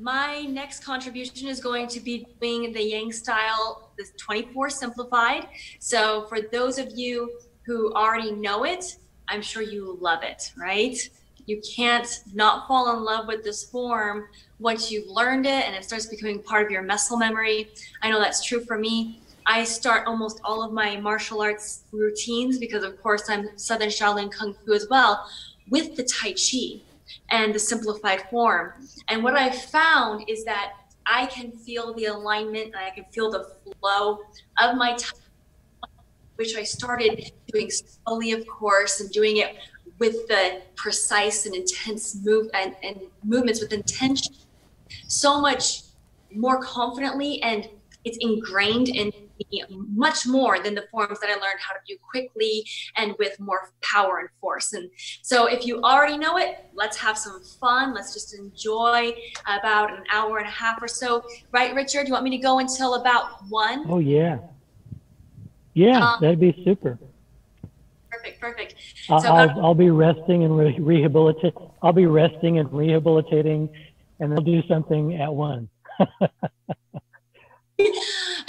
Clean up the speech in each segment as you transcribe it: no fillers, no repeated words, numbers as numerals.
my next contribution is going to be doing the Yang style, the 24 Simplified. So for those of you who already know it, I'm sure you love it, right? You can't not fall in love with this form once you've learned it and it starts becoming part of your muscle memory. I know that's true for me. I start almost all of my martial arts routines, because of course I'm Southern Shaolin Kung Fu as well, with the Tai Chi and the simplified form. And what I found is that I can feel the alignment and I can feel the flow of my Tai, which I started doing slowly, of course, and doing it with the precise and intense and movements with intention, so much more confidently, and it's ingrained in me much more than the forms that I learned how to do quickly and with more power and force. And so if you already know it, let's have some fun. Let's just enjoy about an hour and a half or so. Right, Richard? Do you want me to go until about 1? Oh, yeah. Yeah, that'd be super. Perfect, perfect. I'll be resting and rehabilitate. I'll be resting and rehabilitating, and I'll do something at 1.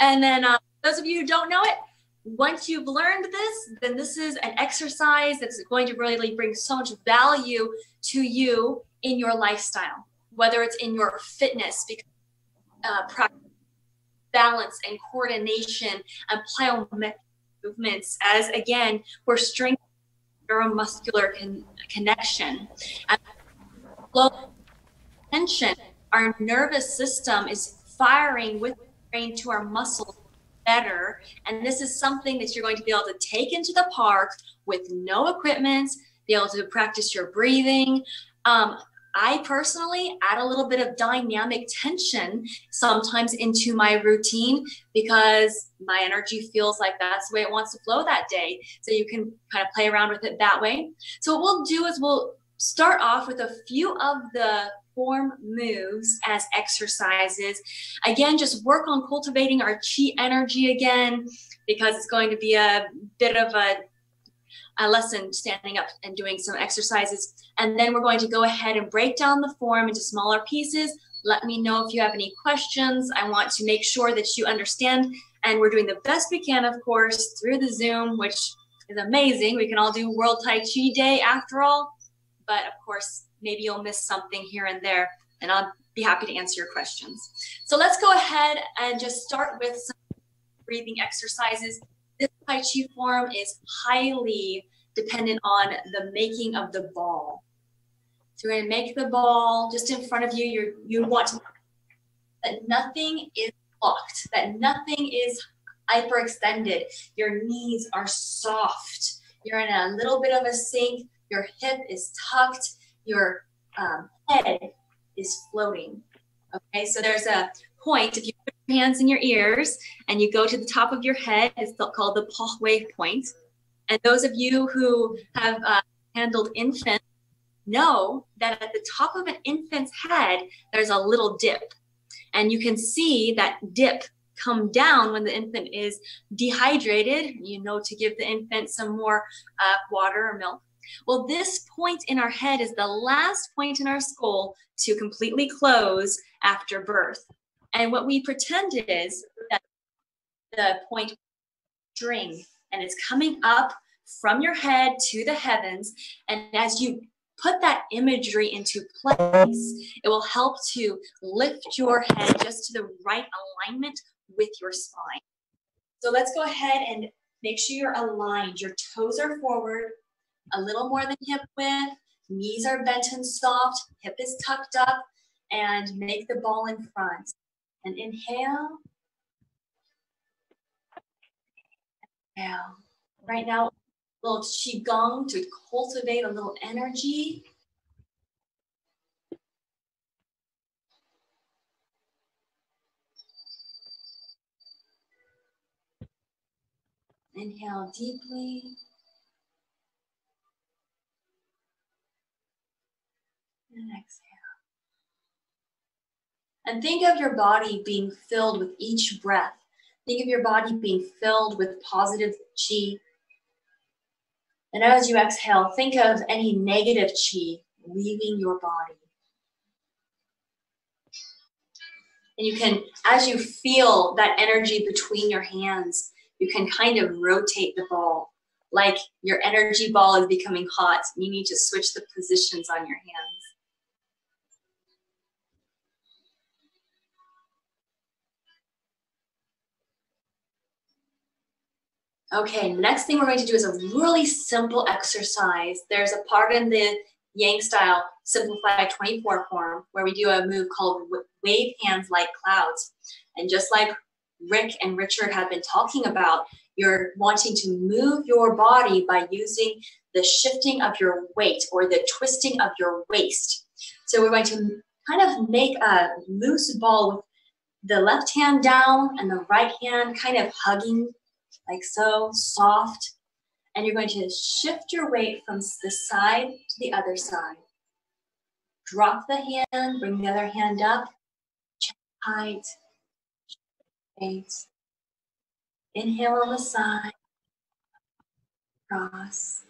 And then those of you who don't know it, once you've learned this, then this is an exercise that's going to really bring so much value to you in your lifestyle, whether it's in your fitness, because balance and coordination and plyometric movements, as again, we're strengthening neuromuscular connection. And low tension, our nervous system is firing with the brain to our muscles better. And this is something that you're going to be able to take into the park with no equipment, be able to practice your breathing. I personally add a little bit of dynamic tension sometimes into my routine, because my energy feels like that's the way it wants to flow that day. So you can kind of play around with it that way. So what we'll do is we'll start off with a few of the form moves as exercises. Again, just work on cultivating our chi energy again, because it's going to be a bit of a lesson standing up and doing some exercises. And then we're going to go ahead and break down the form into smaller pieces. Let me know if you have any questions. I want to make sure that you understand. And we're doing the best we can, of course, through the Zoom, which is amazing. We can all do World Tai Chi Day after all. But of course, maybe you'll miss something here and there, and I'll be happy to answer your questions. So let's go ahead and just start with some breathing exercises. This Tai Chi form is highly dependent on the making of the ball. So we're going to make the ball just in front of you. You want to, that nothing is blocked, that nothing is hyperextended. Your knees are soft. You're in a little bit of a sink. Your hip is tucked. Your head is floating. Okay, so there's a point. If you put your hands in your ears and you go to the top of your head, it's called the Po Hui point. And those of you who have handled infants know that at the top of an infant's head, there's a little dip. And you can see that dip come down when the infant is dehydrated, you know, to give the infant some more water or milk. Well, this point in our head is the last point in our skull to completely close after birth. And what we pretend is that the point string, and it's coming up from your head to the heavens. And as you put that imagery into place, it will help to lift your head just to the right alignment with your spine. So let's go ahead and make sure you're aligned. Your toes are forward, a little more than hip width, knees are bent and soft, hip is tucked up, and make the ball in front. And inhale. Exhale. Right now, a little qigong to cultivate a little energy. Inhale deeply. And exhale. And think of your body being filled with each breath. Think of your body being filled with positive chi. And as you exhale, think of any negative chi leaving your body. And you can, as you feel that energy between your hands, you can kind of rotate the ball. Like your energy ball is becoming hot. You need to switch the positions on your hands. Okay, next thing we're going to do is a really simple exercise. There's a part in the Yang style Simplified 24 form where we do a move called wave hands like clouds. And just like Rick and Richard have been talking about, you're wanting to move your body by using the shifting of your weight or the twisting of your waist. So we're going to kind of make a loose ball with the left hand down and the right hand kind of hugging like so, soft. And you're going to shift your weight from the side to the other side. Drop the hand, bring the other hand up, chest height, weight. Inhale on the side, cross.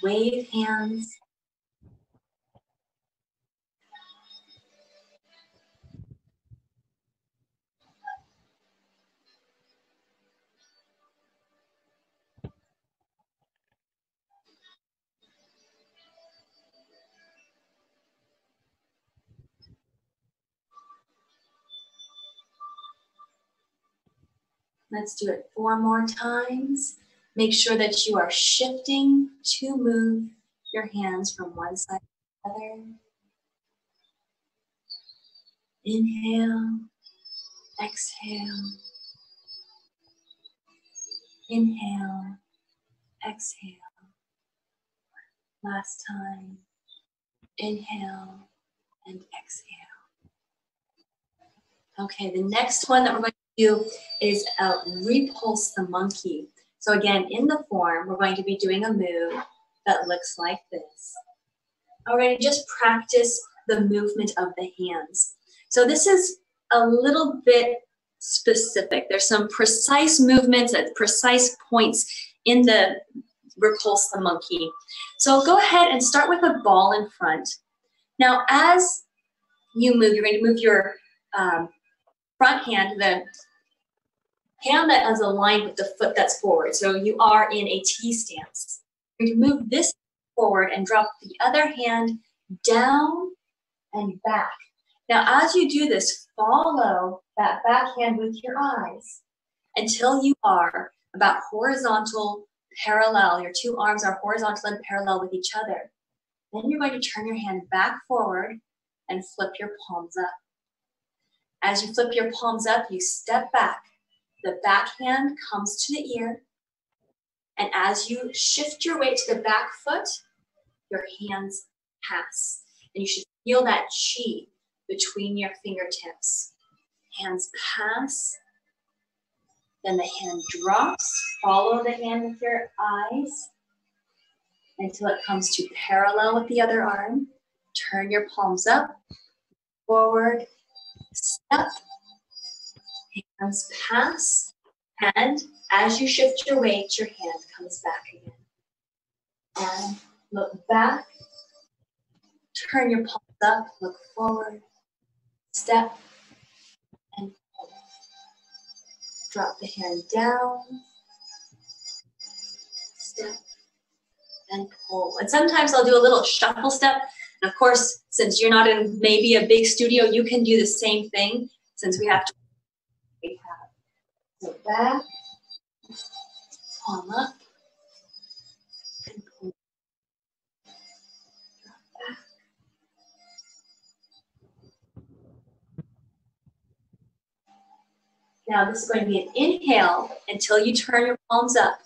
Wave hands. Let's do it 4 more times. Make sure that you are shifting to move your hands from one side to the other. Inhale, exhale. Inhale, exhale. Last time. Inhale and exhale. Okay, the next one that we're going to do is Repulse the Monkey. So again, in the form, we're going to be doing a move that looks like this. We're going to just practice the movement of the hands. So this is a little bit specific. There's some precise movements at precise points in the Repulse the Monkey. So go ahead and start with a ball in front. Now, as you move, you're going to move your front hand, the hand that is aligned with the foot that's forward. So you are in a T stance. You're going to move this forward and drop the other hand down and back. Now, as you do this, follow that back hand with your eyes until you are about horizontal, parallel. Your two arms are horizontal and parallel with each other. Then you're going to turn your hand back forward and flip your palms up. As you flip your palms up, you step back. The back hand comes to the ear. And as you shift your weight to the back foot, your hands pass. And you should feel that chi between your fingertips. Hands pass. Then the hand drops. Follow the hand with your eyes until it comes to parallel with the other arm. Turn your palms up, forward, step, hands pass, and as you shift your weight, your hand comes back again. And look back, turn your palms up, look forward, step, and pull. Drop the hand down, step, and pull. And sometimes I'll do a little shuffle step. And of course, since you're not in maybe a big studio, you can do the same thing since we have to. So back, palm up, and pull. Drop back. Now this is going to be an inhale until you turn your palms up,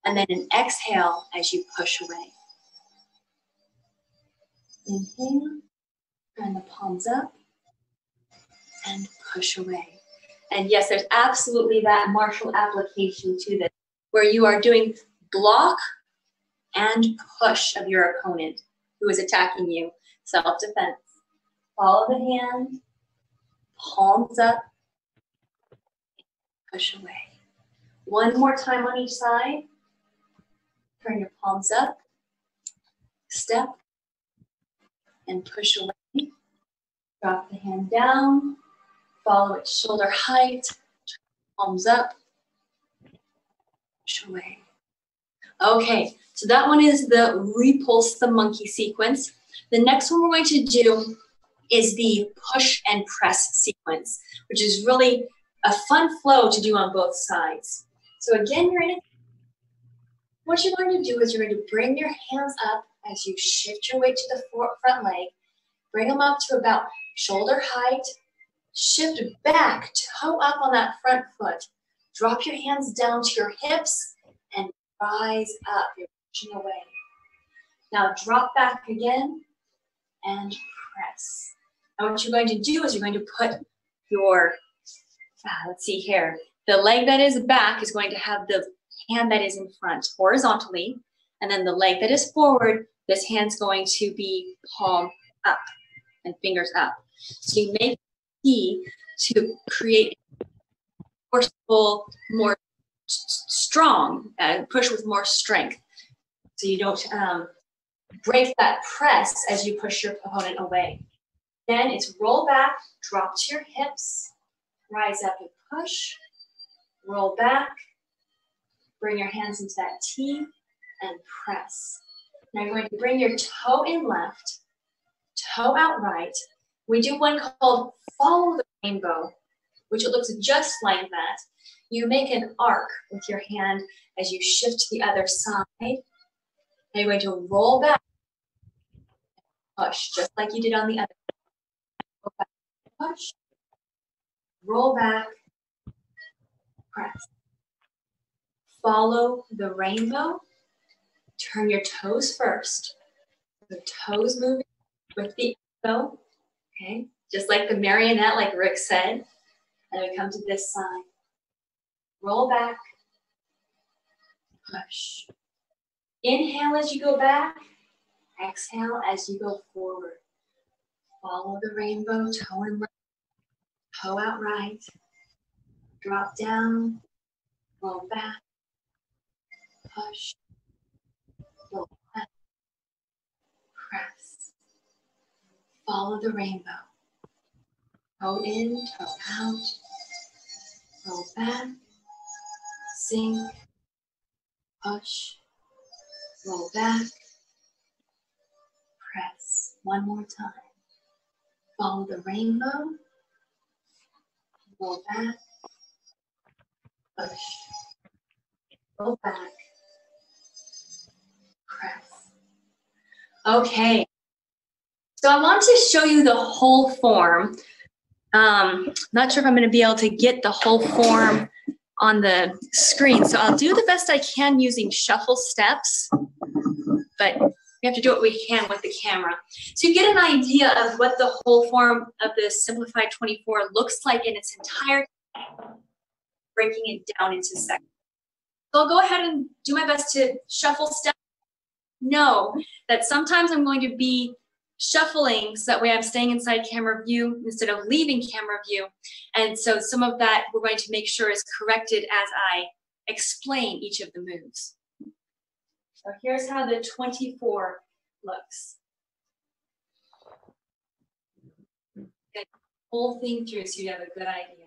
and then an exhale as you push away. Inhale, turn the palms up, and push away. And yes, there's absolutely that martial application to this, where you are doing block and push of your opponent who is attacking you. Self-defense. Follow the hand, palms up, push away. One more time on each side. Turn your palms up, step, and push away. Drop the hand down, follow it shoulder height, palms up, push away. Okay, so that one is the Repulse the Monkey sequence. The next one we're going to do is the push and press sequence, which is really a fun flow to do on both sides. So again, what you're going to do is you're going to bring your hands up as you shift your weight to the front leg. Bring them up to about shoulder height. Shift back, toe up on that front foot. Drop your hands down to your hips and rise up. You're pushing away. Now drop back again and press. Now what you're going to do is you're going to put your, let's see here, the leg that is back is going to have the hand that is in front horizontally, and then the leg that is forward, this hand's going to be palm up and fingers up. So you make key to create forceful, more strong, push with more strength. So you don't break that press as you push your opponent away. Then it's roll back, drop to your hips, rise up and push, roll back, bring your hands into that T and press. Now you're going to bring your toe in left, toe out right. We do one called Follow the Rainbow, which looks just like that. You make an arc with your hand as you shift to the other side. Now you're going to roll back, push, just like you did on the other side. Roll back, push, roll back, press. Follow the rainbow. Turn your toes first. The toes moving with the elbow. Okay, just like the marionette, like Rick said. And we come to this side. Roll back, push. Inhale as you go back. Exhale as you go forward. Follow the rainbow, toe in left, toe out right. Drop down, roll back, push, roll back, press. Follow the rainbow. Toe in, toe out. Roll back, sink, push, roll back, press. One more time. Follow the rainbow, roll back, push, roll back, press. Okay, so I want to show you the whole form. Not sure if I'm going to be able to get the whole form on the screen, so I'll do the best I can using shuffle steps, but we have to do what we can with the camera. So you get an idea of what the whole form of the Simplified 24 looks like in its entirety, breaking it down into sections. So I'll go ahead and do my best to shuffle steps. Know that sometimes I'm going to be shuffling so that way I'm staying inside camera view instead of leaving camera view. And so some of that we're going to make sure is corrected as I explain each of the moves. So here's how the 24 looks. Get the whole thing through so you have a good idea.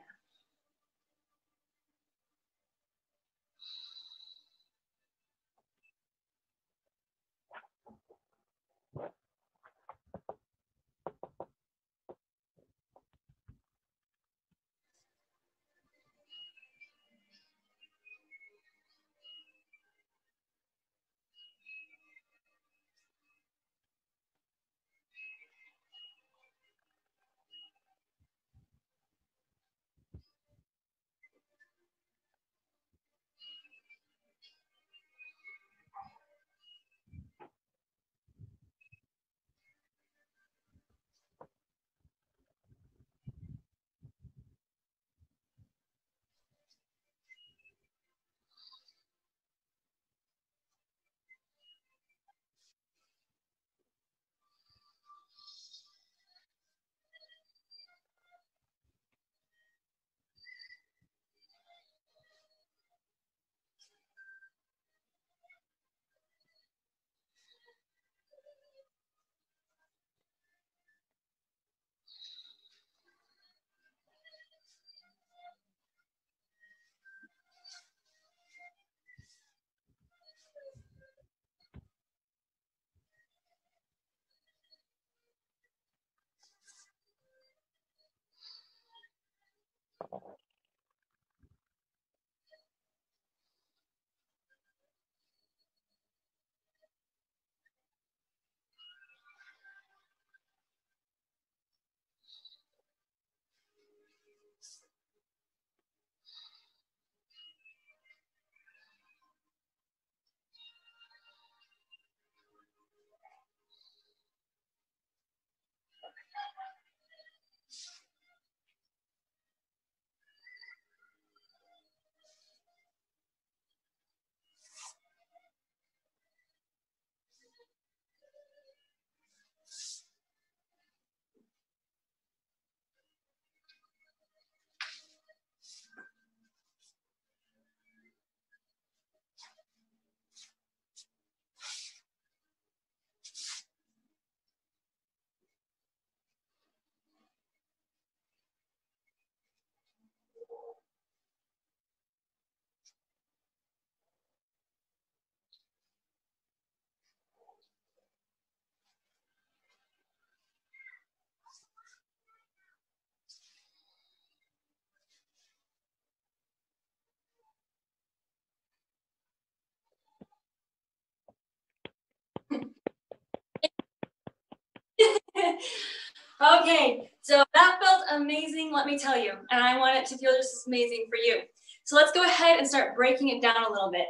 Okay, so that felt amazing, let me tell you, and I want it to feel just as amazing for you. So let's go ahead and start breaking it down a little bit.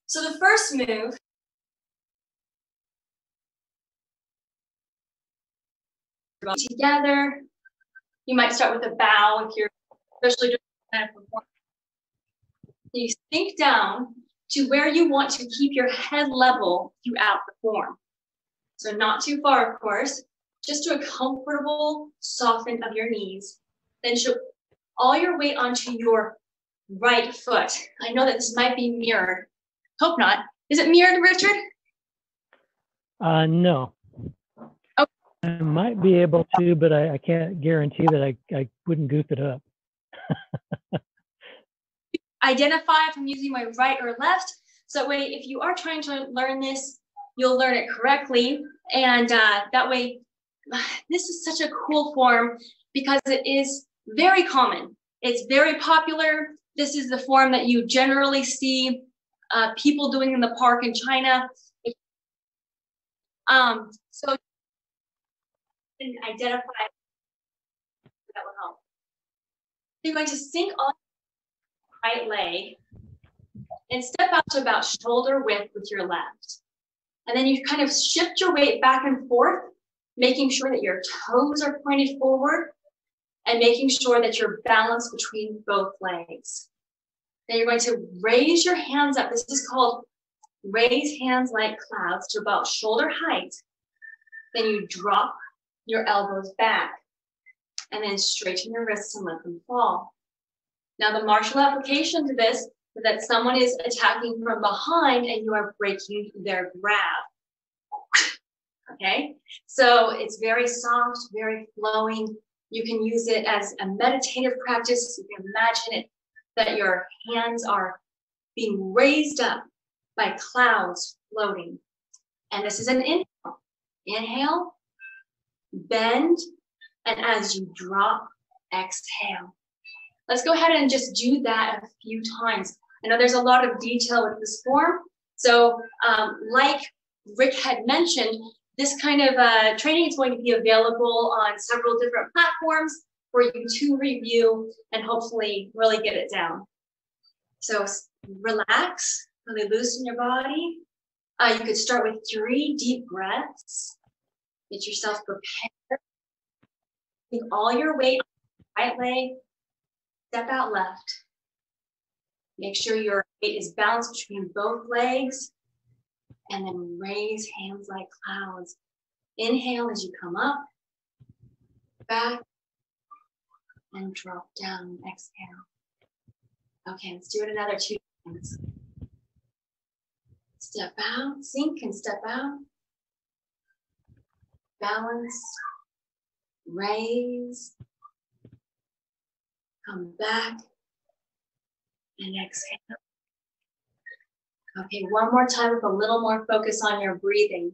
So the first move, together, you might start with a bow if you're especially doing kind of performance. You sink down to where you want to keep your head level throughout the form. So not too far, of course, just to a comfortable soften of your knees. Then show all your weight onto your right foot. I know that this might be mirrored. Hope not. Is it mirrored, Richard? No. Okay. I might be able to, but I can't guarantee that I wouldn't goof it up. Identify if I'm using my right or left. So that way, if you are trying to learn this, you'll learn it correctly. And that way, this is such a cool form because it is very common. It's very popular. This is the form that you generally see people doing in the park in China. So you can identify that will help. You're going to sink on the right leg and step out to about shoulder width with your left. And then you kind of shift your weight back and forth, making sure that your toes are pointed forward and making sure that you're balanced between both legs. Then you're going to raise your hands up. This is called raise hands like clouds to about shoulder height. Then you drop your elbows back and then straighten your wrists and let them fall. Now the martial application to this is that someone is attacking from behind and you are breaking their grab. Okay, so it's very soft, very flowing. You can use it as a meditative practice. You can imagine it that your hands are being raised up by clouds floating. And this is an inhale. Inhale, bend, and as you drop, exhale. Let's go ahead and just do that a few times. I know there's a lot of detail with this form. So like Rick had mentioned, this kind of training is going to be available on several different platforms for you to review and hopefully really get it down. So relax, really loosen your body. You could start with 3 deep breaths. Get yourself prepared. Take all your weight on the right leg. Step out left. Make sure your weight is balanced between both legs. And then raise hands like clouds. Inhale as you come up, back, and drop down. Exhale. Okay, let's do it another 2 times. Step out, sink and step out. Balance, raise, come back, and exhale. Okay, one more time with a little more focus on your breathing.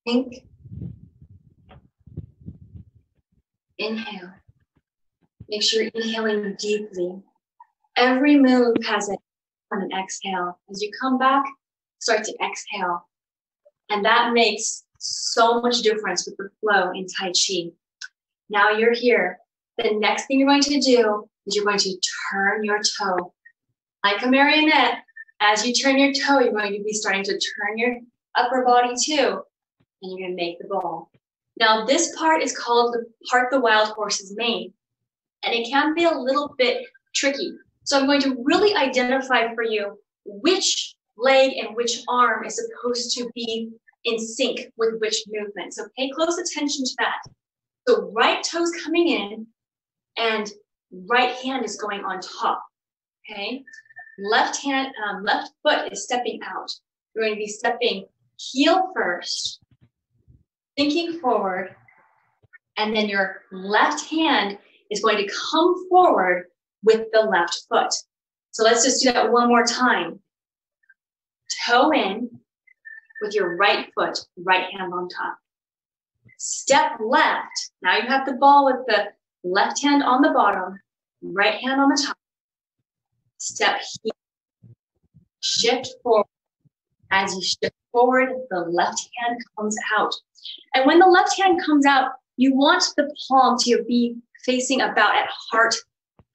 Think. Inhale. Make sure you're inhaling deeply. Every move has an exhale. As you come back, start to exhale. And that makes so much difference with the flow in Tai Chi. Now you're here. The next thing you're going to do is you're going to turn your toe. Like a marionette, as you turn your toe, you're going to be starting to turn your upper body too. And you're going to make the ball. Now this part is called the part the wild horse's mane. And it can be a little bit tricky. So I'm going to really identify for you which leg and which arm is supposed to be in sync with which movement. So pay close attention to that. So right toe's coming in and right hand is going on top, okay? Left foot is stepping out. You're going to be stepping heel first, thinking forward, and then your left hand is going to come forward with the left foot. So let's just do that one more time. Toe in with your right foot, right hand on top. Step left. Now you have the ball with the left hand on the bottom, right hand on the top. Step heel. Shift forward. As you shift forward, the left hand comes out. And when the left hand comes out, you want the palm to be facing about at heart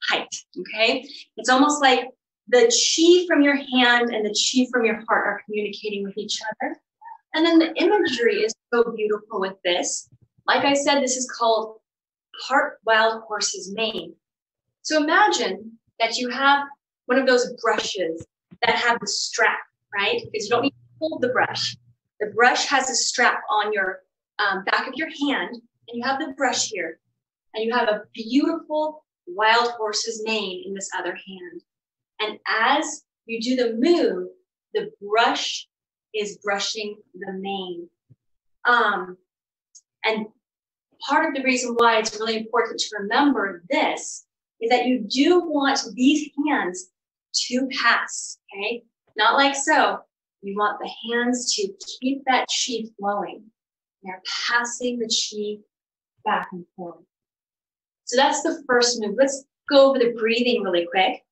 height, okay? It's almost like the chi from your hand and the chi from your heart are communicating with each other. And then the imagery is so beautiful with this. Like I said, this is called part wild horse's mane. So imagine that you have one of those brushes that have the strap, right? Because you don't need to hold the brush. The brush has a strap on your back of your hand, and you have the brush here. And you have a beautiful wild horse's mane in this other hand. And as you do the move, the brush is brushing the mane. And part of the reason why it's really important to remember this is that you do want these hands to pass, okay? Not like so. You want the hands to keep that chi flowing. They're passing the chi back and forth. So that's the first move. Let's go over the breathing really quick.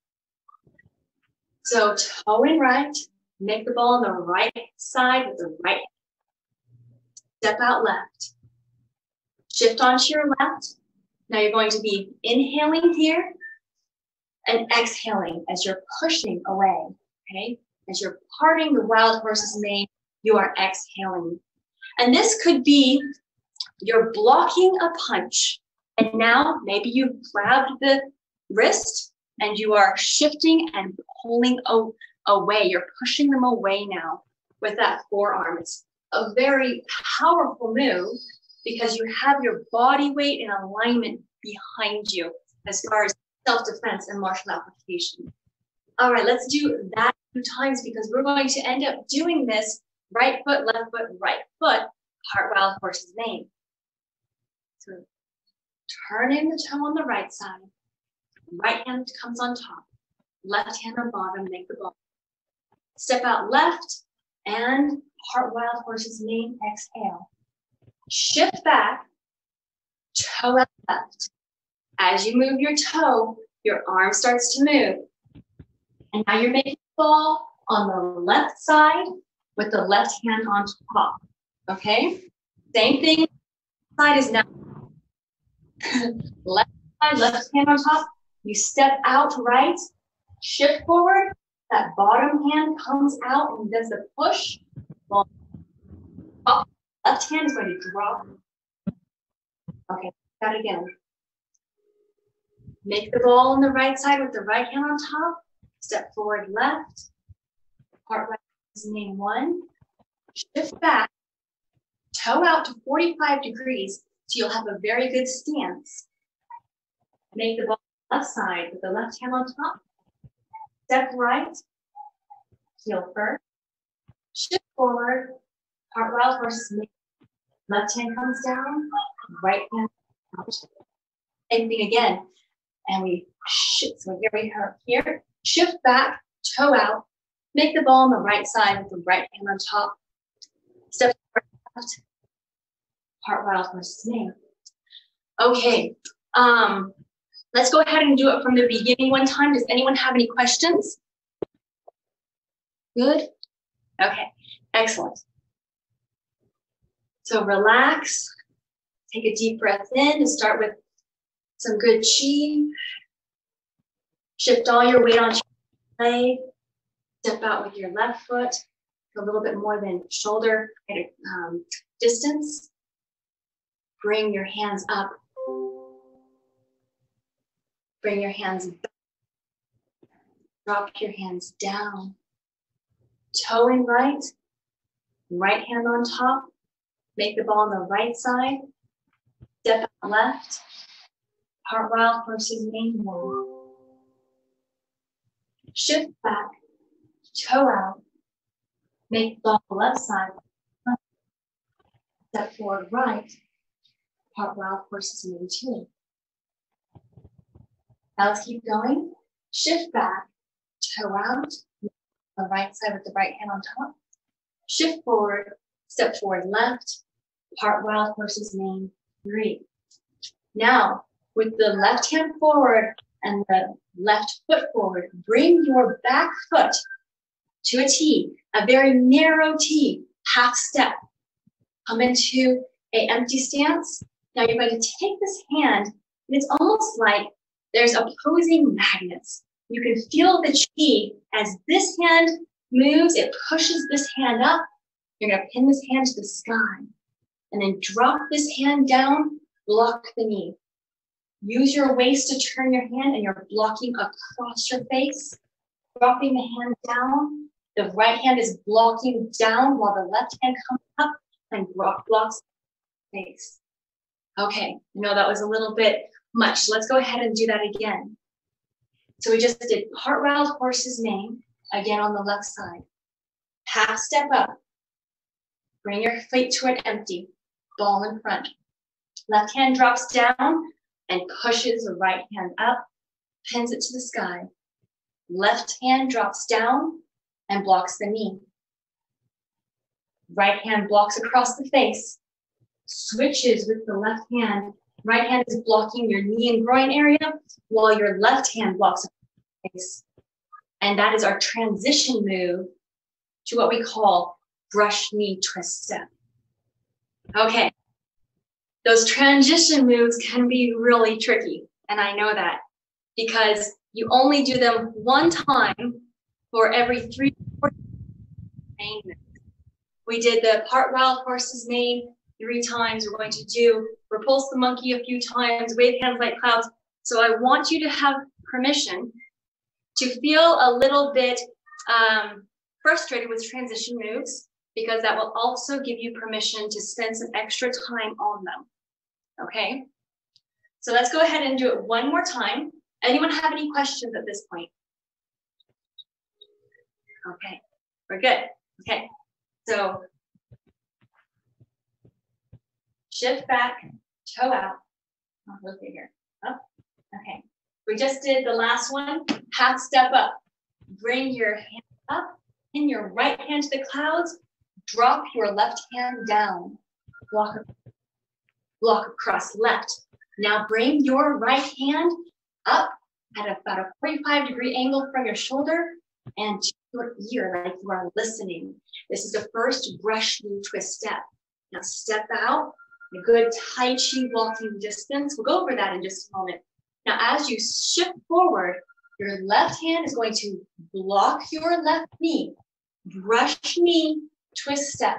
So toe in right, make the ball on the right side with the right. Step out left. Shift onto your left. Now you're going to be inhaling here and exhaling as you're pushing away, okay? As you're parting the wild horse's mane, you are exhaling. And this could be you're blocking a punch. And now maybe you grabbed the wrist and you are shifting and pulling away. You're pushing them away now with that forearm. It's a very powerful move because you have your body weight in alignment behind you as far as self-defense and martial application. All right, let's do that 2 times because we're going to end up doing this right foot, right foot, part wild horse's mane. So turn in the toe on the right side. Right hand comes on top. Left hand on bottom, make the ball. Step out left and part wild horse's mane, exhale. Shift back, toe out left. As you move your toe, your arm starts to move. And now you're making the ball on the left side with the left hand on top. Okay? Same thing. Side is now left side, left hand on top. You step out right, shift forward. That bottom hand comes out and does the push. Ball up. Left hand is going to drop. Okay, that again. Make the ball on the right side with the right hand on top. Step forward left. Part right is name 1. Shift back. Toe out to 45 degrees so you'll have a very good stance. Make the ball on the left side with the left hand on top. Step right. Heel first. Shift forward. Part wild horse's mane. Left hand comes down. Right hand out. Same thing again. And we shift. So here we are here. Shift back, toe out. Make the ball on the right side with the right hand on top. Step left. Part wild horse's mane. Okay. Let's go ahead and do it from the beginning one time. Does anyone have any questions? Good? Okay, excellent. So relax, take a deep breath in and start with some good chi. Shift all your weight onto your leg. Step out with your left foot a little bit more than shoulder distance. Bring your hands up. Bring your hands back. Drop your hands down. Toe in right. Right hand on top. Make the ball on the right side. Step out left. Cartwheel versus main one. Shift back. Toe out. Make the ball on the left side. Step forward right. Cartwheel versus main two. Now let's keep going. Shift back. Toe out. On the right side with the right hand on top. Shift forward. Step forward left. Cartwheel versus main three. Now, with the left hand forward and the left foot forward, bring your back foot to a T, a very narrow T, half step. Come into an empty stance. Now you're going to take this hand, and it's almost like there's opposing magnets. You can feel the chi as this hand moves, it pushes this hand up. You're going to pin this hand to the sky, and then drop this hand down, block the knee. Use your waist to turn your hand, and you're blocking across your face. Dropping the hand down. The right hand is blocking down while the left hand comes up and blocks the face. Okay, I know that was a little bit much. Let's go ahead and do that again. So we just did cartwheel horse's mane, again on the left side. Half step up. Bring your feet to an empty. Ball in front. Left hand drops down and pushes the right hand up, pins it to the sky. Left hand drops down and blocks the knee. Right hand blocks across the face. Switches with the left hand. Right hand is blocking your knee and groin area, while your left hand blocks the face. And that is our transition move to what we call brush knee twist step. Okay. Those transition moves can be really tricky, and I know that, because you only do them one time for every 3 to 4 main moves. We did the cartwheel horse's mane 3 times. We're going to do repulse the monkey a few times, wave hands like clouds. So I want you to have permission to feel a little bit frustrated with transition moves, because that will also give you permission to spend some extra time on them. Okay, so let's go ahead and do it one more time. Anyone have any questions at this point? Okay, we're good. Okay, so shift back, toe out. Oh, look at here. Up. Okay, we just did the last one. Half step up. Bring your hand up, pin your right hand to the clouds. Drop your left hand down. Block across left. Now bring your right hand up at about a 45-degree angle from your shoulder and to your ear, like you are listening. This is the first brush knee twist step. Now step out, a good Tai Chi walking distance. We'll go over that in just a moment. Now as you shift forward, your left hand is going to block your left knee. Brush knee twist step,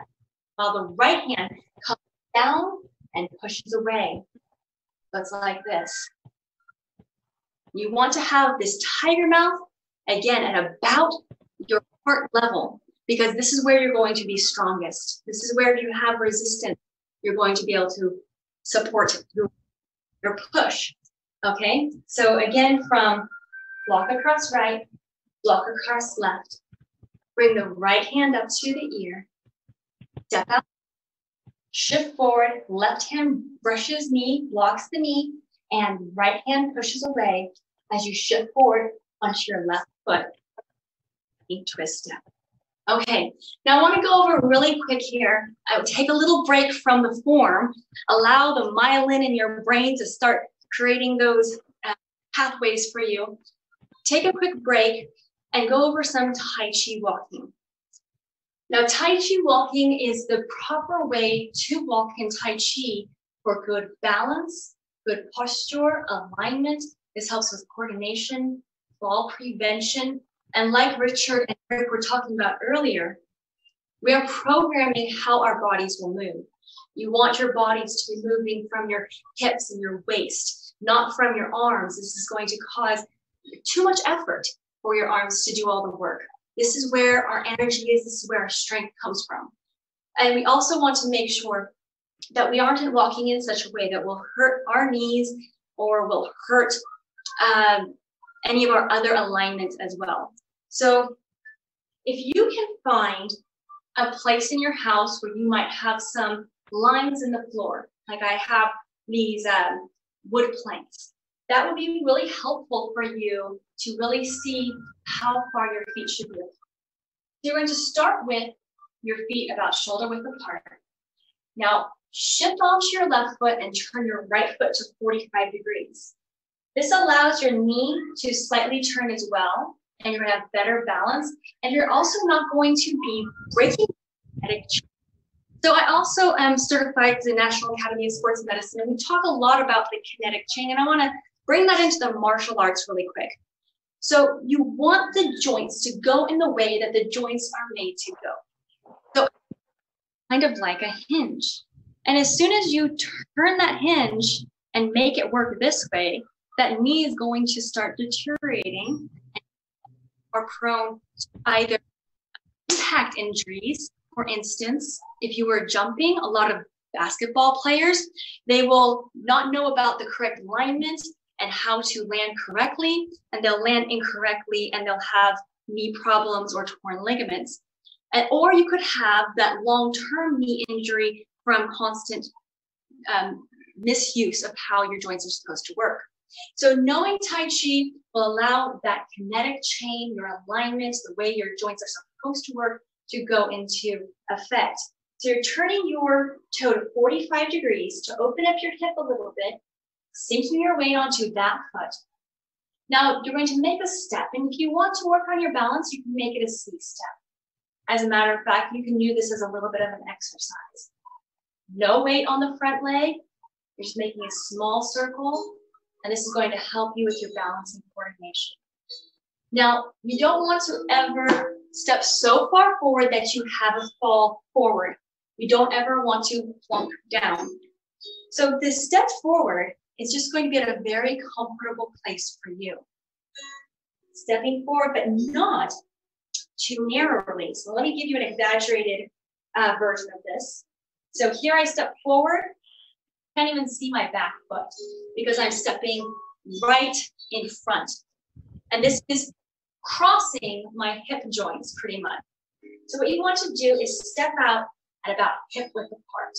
while the right hand comes down and pushes away. So it's like this. You want to have this tiger mouth, again, at about your heart level, because this is where you're going to be strongest. This is where you have resistance. You're going to be able to support your push, okay? So again, from block across right, block across left, bring the right hand up to the ear, step out, shift forward, left hand brushes knee, blocks the knee, and right hand pushes away as you shift forward onto your left foot. Twist step. Okay, now I want to go over really quick here. I would take a little break from the form, allow the myelin in your brain to start creating those pathways for you. Take a quick break and go over some Tai Chi walking. Now, Tai Chi walking is the proper way to walk in Tai Chi for good balance, good posture, alignment. This helps with coordination, fall prevention, and like Richard and Rick were talking about earlier, we are programming how our bodies will move. You want your bodies to be moving from your hips and your waist, not from your arms. This is going to cause too much effort for your arms to do all the work. This is where our energy is. This is where our strength comes from. And we also want to make sure that we aren't walking in such a way that will hurt our knees or will hurt any of our other alignments as well. So if you can find a place in your house where you might have some lines in the floor, like I have these wood planks, that would be really helpful for you to really see how far your feet should be. So you're going to start with your feet about shoulder width apart. Now, shift onto your left foot and turn your right foot to 45 degrees. This allows your knee to slightly turn as well, and you're going to have better balance, and you're also not going to be breaking kinetic chain. So I also am certified to the National Academy of Sports Medicine, and we talk a lot about the kinetic chain, and I want to bring that into the martial arts really quick. So you want the joints to go in the way that the joints are made to go. So kind of like a hinge. And as soon as you turn that hinge and make it work this way, that knee is going to start deteriorating or prone to either impact injuries. For instance, if you were jumping, a lot of basketball players, they will not know about the correct alignment and how to land correctly, and they'll land incorrectly and they'll have knee problems or torn ligaments. Or you could have that long-term knee injury from constant misuse of how your joints are supposed to work. So knowing Tai Chi will allow that kinetic chain, your alignment, the way your joints are supposed to work to go into effect. So you're turning your toe to 45 degrees to open up your hip a little bit, sinking your weight onto that foot. Now you're going to make a step, and if you want to work on your balance, you can make it a C-step. As a matter of fact, you can use this as a little bit of an exercise. No weight on the front leg. You're just making a small circle, and this is going to help you with your balance and coordination. Now, you don't want to ever step so far forward that you have a fall forward. You don't ever want to plunk down. So this step forward is just going to be at a very comfortable place for you. Stepping forward, but not too narrowly. So let me give you an exaggerated version of this. So here I step forward. Can't even see my back foot because I'm stepping right in front. And this is crossing my hip joints pretty much. So what you want to do is step out at about hip width apart.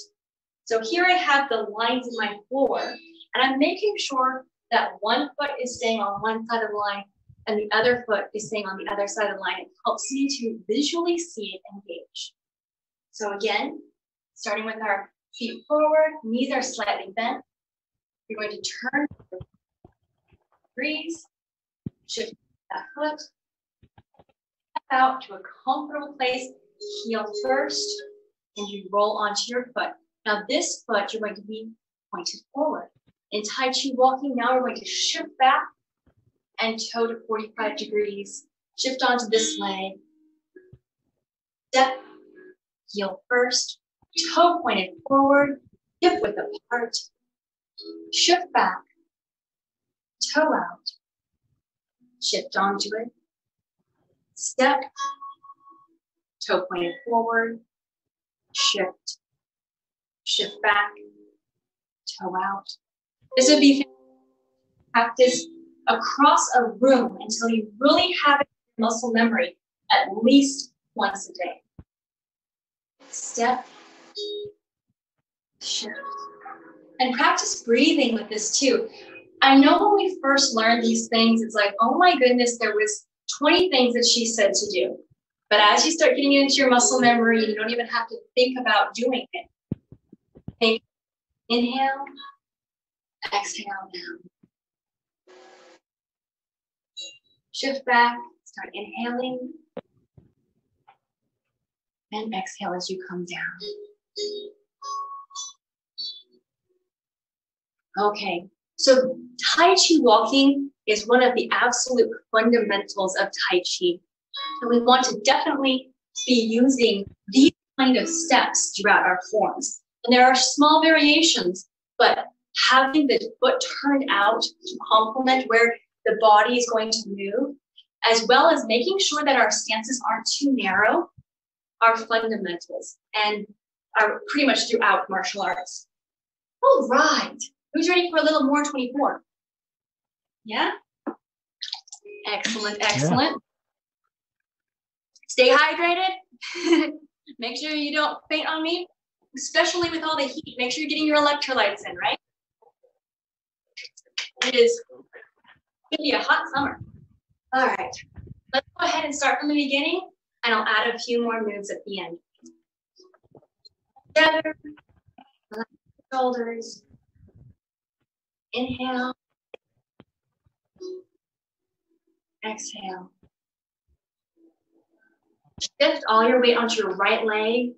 So here I have the lines in my floor, and I'm making sure that one foot is staying on one side of the line and the other foot is staying on the other side of the line. It helps me to visually see it and gauge. So again, starting with our feet forward, knees are slightly bent. You're going to turn 3 degrees, shift that foot, step out to a comfortable place, heel first, and you roll onto your foot. Now this foot, you're going to be pointed forward. In Tai Chi walking, now we're going to shift back and toe to 45 degrees. Shift onto this leg. Step, heel first, toe pointed forward, hip width apart. Shift back, toe out. Shift onto it. Step, toe pointed forward, shift, shift back, toe out. This would be practice across a room until you really have it in muscle memory at least once a day. Step, shift. And practice breathing with this too. I know when we first learned these things, it's like, oh my goodness, there was 20 things that she said to do. But as you start getting into your muscle memory, you don't even have to think about doing it. Think, inhale, exhale down. Shift back, start inhaling. And exhale as you come down. Okay, so Tai Chi walking is one of the absolute fundamentals of Tai Chi. And we want to definitely be using these kind of steps throughout our forms. And there are small variations, but having the foot turned out to complement where the body is going to move, as well as making sure that our stances aren't too narrow, are fundamentals and are pretty much throughout martial arts. All right, who's ready for a little more 24? Yeah? Excellent, excellent. Yeah. Stay hydrated. Make sure you don't faint on me, especially with all the heat. Make sure you're getting your electrolytes in, right? It is going to be a hot summer. All right, let's go ahead and start from the beginning, and I'll add a few more moves at the end. Together, relax the shoulders. Inhale. Exhale. Shift all your weight onto your right leg.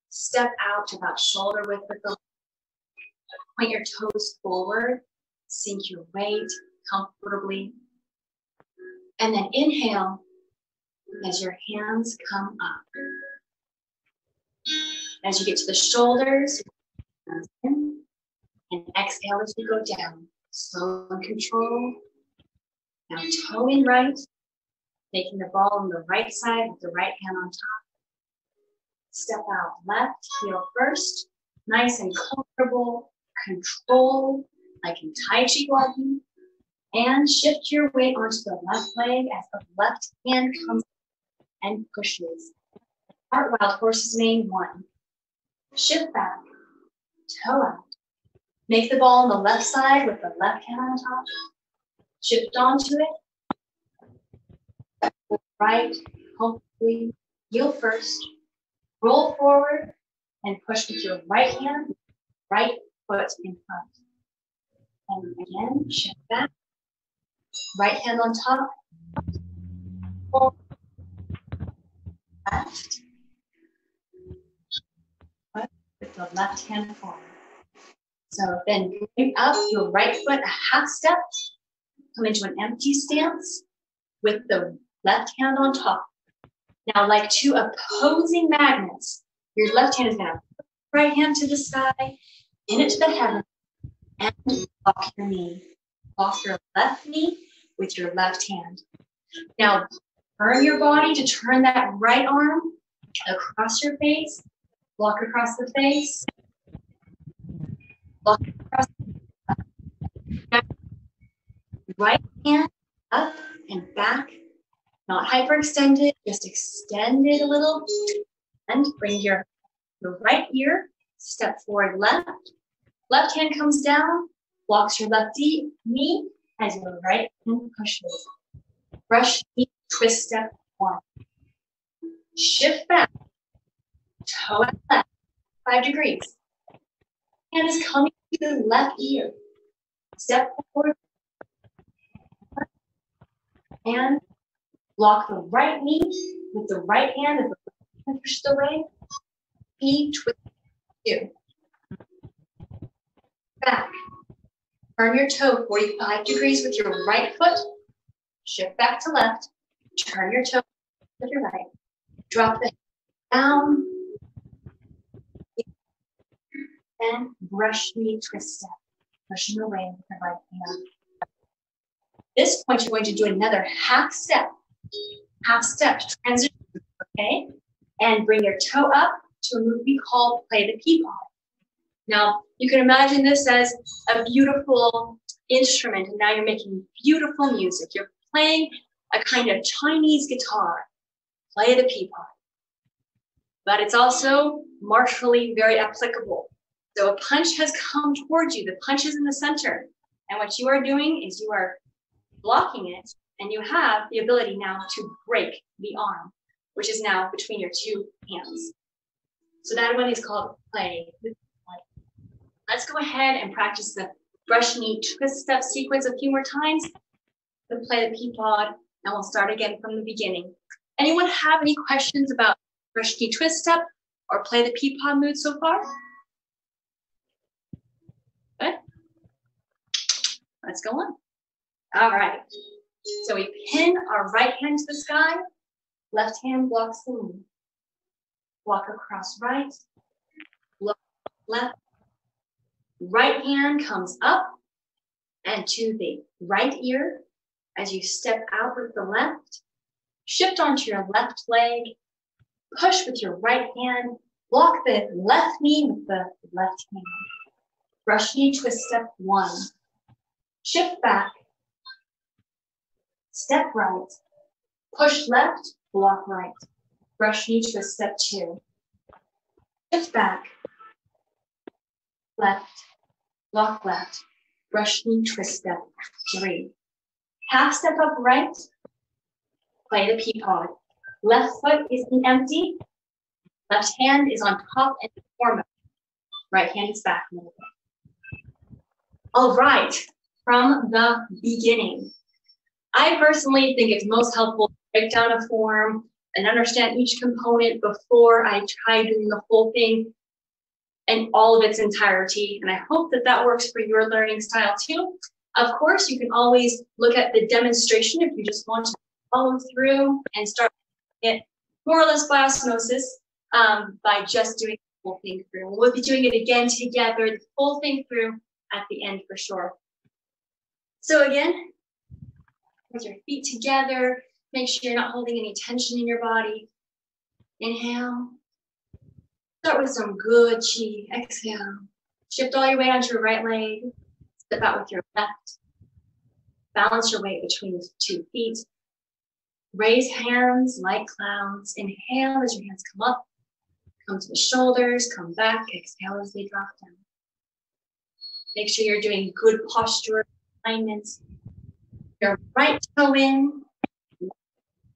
Step out to about shoulder width with the leg. Point your toes forward. Sink your weight comfortably. And then inhale as your hands come up. As you get to the shoulders, in, and exhale as you go down. Slow and control. Now toe in right, making the ball on the right side with the right hand on top. Step out left, heel first. Nice and comfortable, control, like in Tai Chi Walking. And shift your weight onto the left leg as the left hand comes and pushes. Start Wild Horse's Mane 1. Shift back, toe out. Make the ball on the left side with the left hand on top. Shift onto it. Right, comfortably, heel first. Roll forward and push with your right hand, right foot in front. And again, shift back. Right hand on top. Forward. Left. With the left hand forward. So then bring up your right foot a half step. Come into an empty stance with the left hand on top. Now, like two opposing magnets, your left hand is going to put the right hand to the sky, in it to the heaven, and lock your knee. Lock your left knee with your left hand. Now, turn your body to turn that right arm across your face. Block across the face. Block across the face. Right hand up and back. Not hyperextended, just extend it a little. And bring your right ear, step forward left. Left hand comes down, blocks your left knee as your right hand pushes. Brush knee, twist step 1. Shift back, toe at left, 5 degrees. Hand is coming to the left ear. Step forward. And block the right knee with the right hand as the left hand pushes away. Twist 2. Back. Turn your toe 45 degrees with your right foot. Shift back to left. Turn your toe with your right. Drop the hand down. And brush knee twist step. Pushing away with the right hand. At this point, you're going to do another half step. Half step transition, okay? And bring your toe up to a move we call play the peapod. Now, you can imagine this as a beautiful instrument, and now you're making beautiful music. You're playing a kind of Chinese guitar, play the peapod. But it's also martially very applicable. So a punch has come towards you. The punch is in the center. And what you are doing is you are blocking it, and you have the ability now to break the arm, which is now between your two hands. So that one is called play. Let's go ahead and practice the brush knee twist step sequence a few more times. Then play the peapod And we'll start again from the beginning. Anyone have any questions about brush knee twist step or play the pea pod mood so far? Good. Let's go on. All right. So we pin our right hand to the sky, left hand blocks the knee. Walk across right, look left. Right hand comes up and to the right ear as you step out with the left. Shift onto your left leg, push with your right hand, block the left knee with the left hand. Brush knee twist step 1. Shift back, step right, push left, block right. Brush knee twist step 2. Shift back, left, block left. Brush knee twist step 3. Half step up right, play the pea pod. Left foot is empty, left hand is on top and foremost. Right hand is back a little bit. All right, from the beginning. I personally think it's most helpful to break down a form and understand each component before I try doing the whole thing in all of its entirety. And I hope that that works for your learning style too. Of course, you can always look at the demonstration if you just want to follow through and start it more or less by osmosis by just doing the whole thing through. We'll be doing it again together, the whole thing through at the end for sure. So again, with your feet together, make sure you're not holding any tension in your body. Inhale. Start with some good chi. Exhale. Shift all your weight onto your right leg. Step out with your left. Balance your weight between the 2 feet. Raise hands like clouds. Inhale as your hands come up. Come to the shoulders. Come back. Exhale as they drop down. Make sure you're doing good posture alignment. Your right toe in.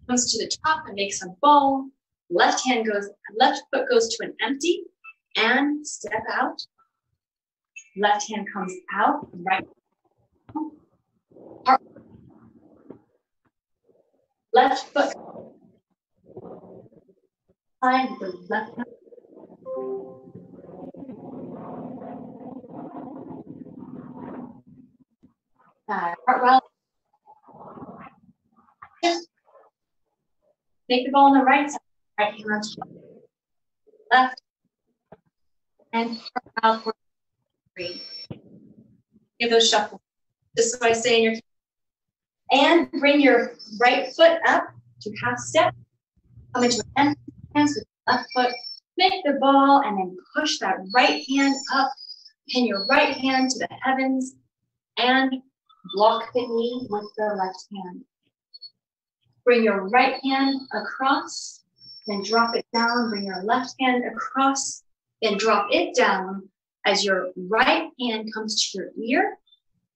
Comes to the top and makes a ball. Left foot goes to an empty and step out. Left hand comes out, right. Left foot side with the left hand. Cartwheel. Take the ball on the right side. Right hand on top. Left. And cartwheel for 3. Give those shuffles. Just so I say in your. And bring your right foot up to half step. Come into an hands with the left foot. Make the ball and then push that right hand up. Pin your right hand to the heavens and block the knee with the left hand. Bring your right hand across, then drop it down. Bring your left hand across, then drop it down as your right hand comes to your ear.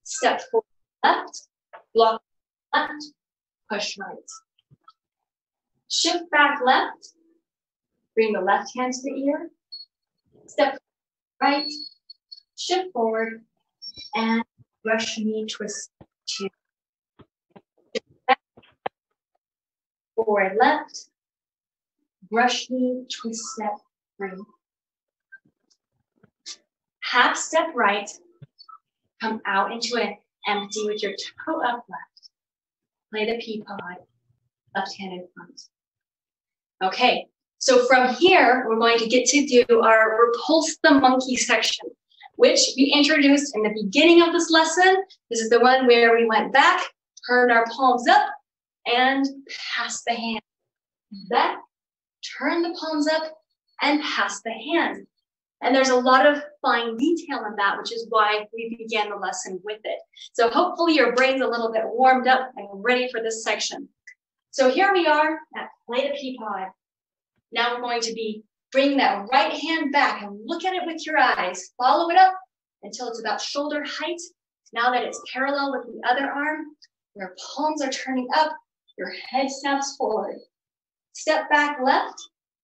Step forward left, block left, push right. Shift back left, bring the left hand to the ear. Step right, shift forward, and brush knee twist 2. Back, forward left, brush knee twist step 3. Half step right, come out into an empty with your toe up left. Play the pea pod, left hand in front. Okay, so from here, we're going to get to do our Repulse the Monkey section, which we introduced in the beginning of this lesson. This is the one where we went back, turned our palms up, and passed the hand. Back, turn the palms up, and pass the hand. And there's a lot of fine detail in that, which is why we began the lesson with it. So hopefully your brain's a little bit warmed up and ready for this section. So here we are at play the pea pod. Now we're going to be bringing that right hand back and look at it with your eyes. Follow it up until it's about shoulder height. Now that it's parallel with the other arm, your palms are turning up, your head snaps forward. Step back left,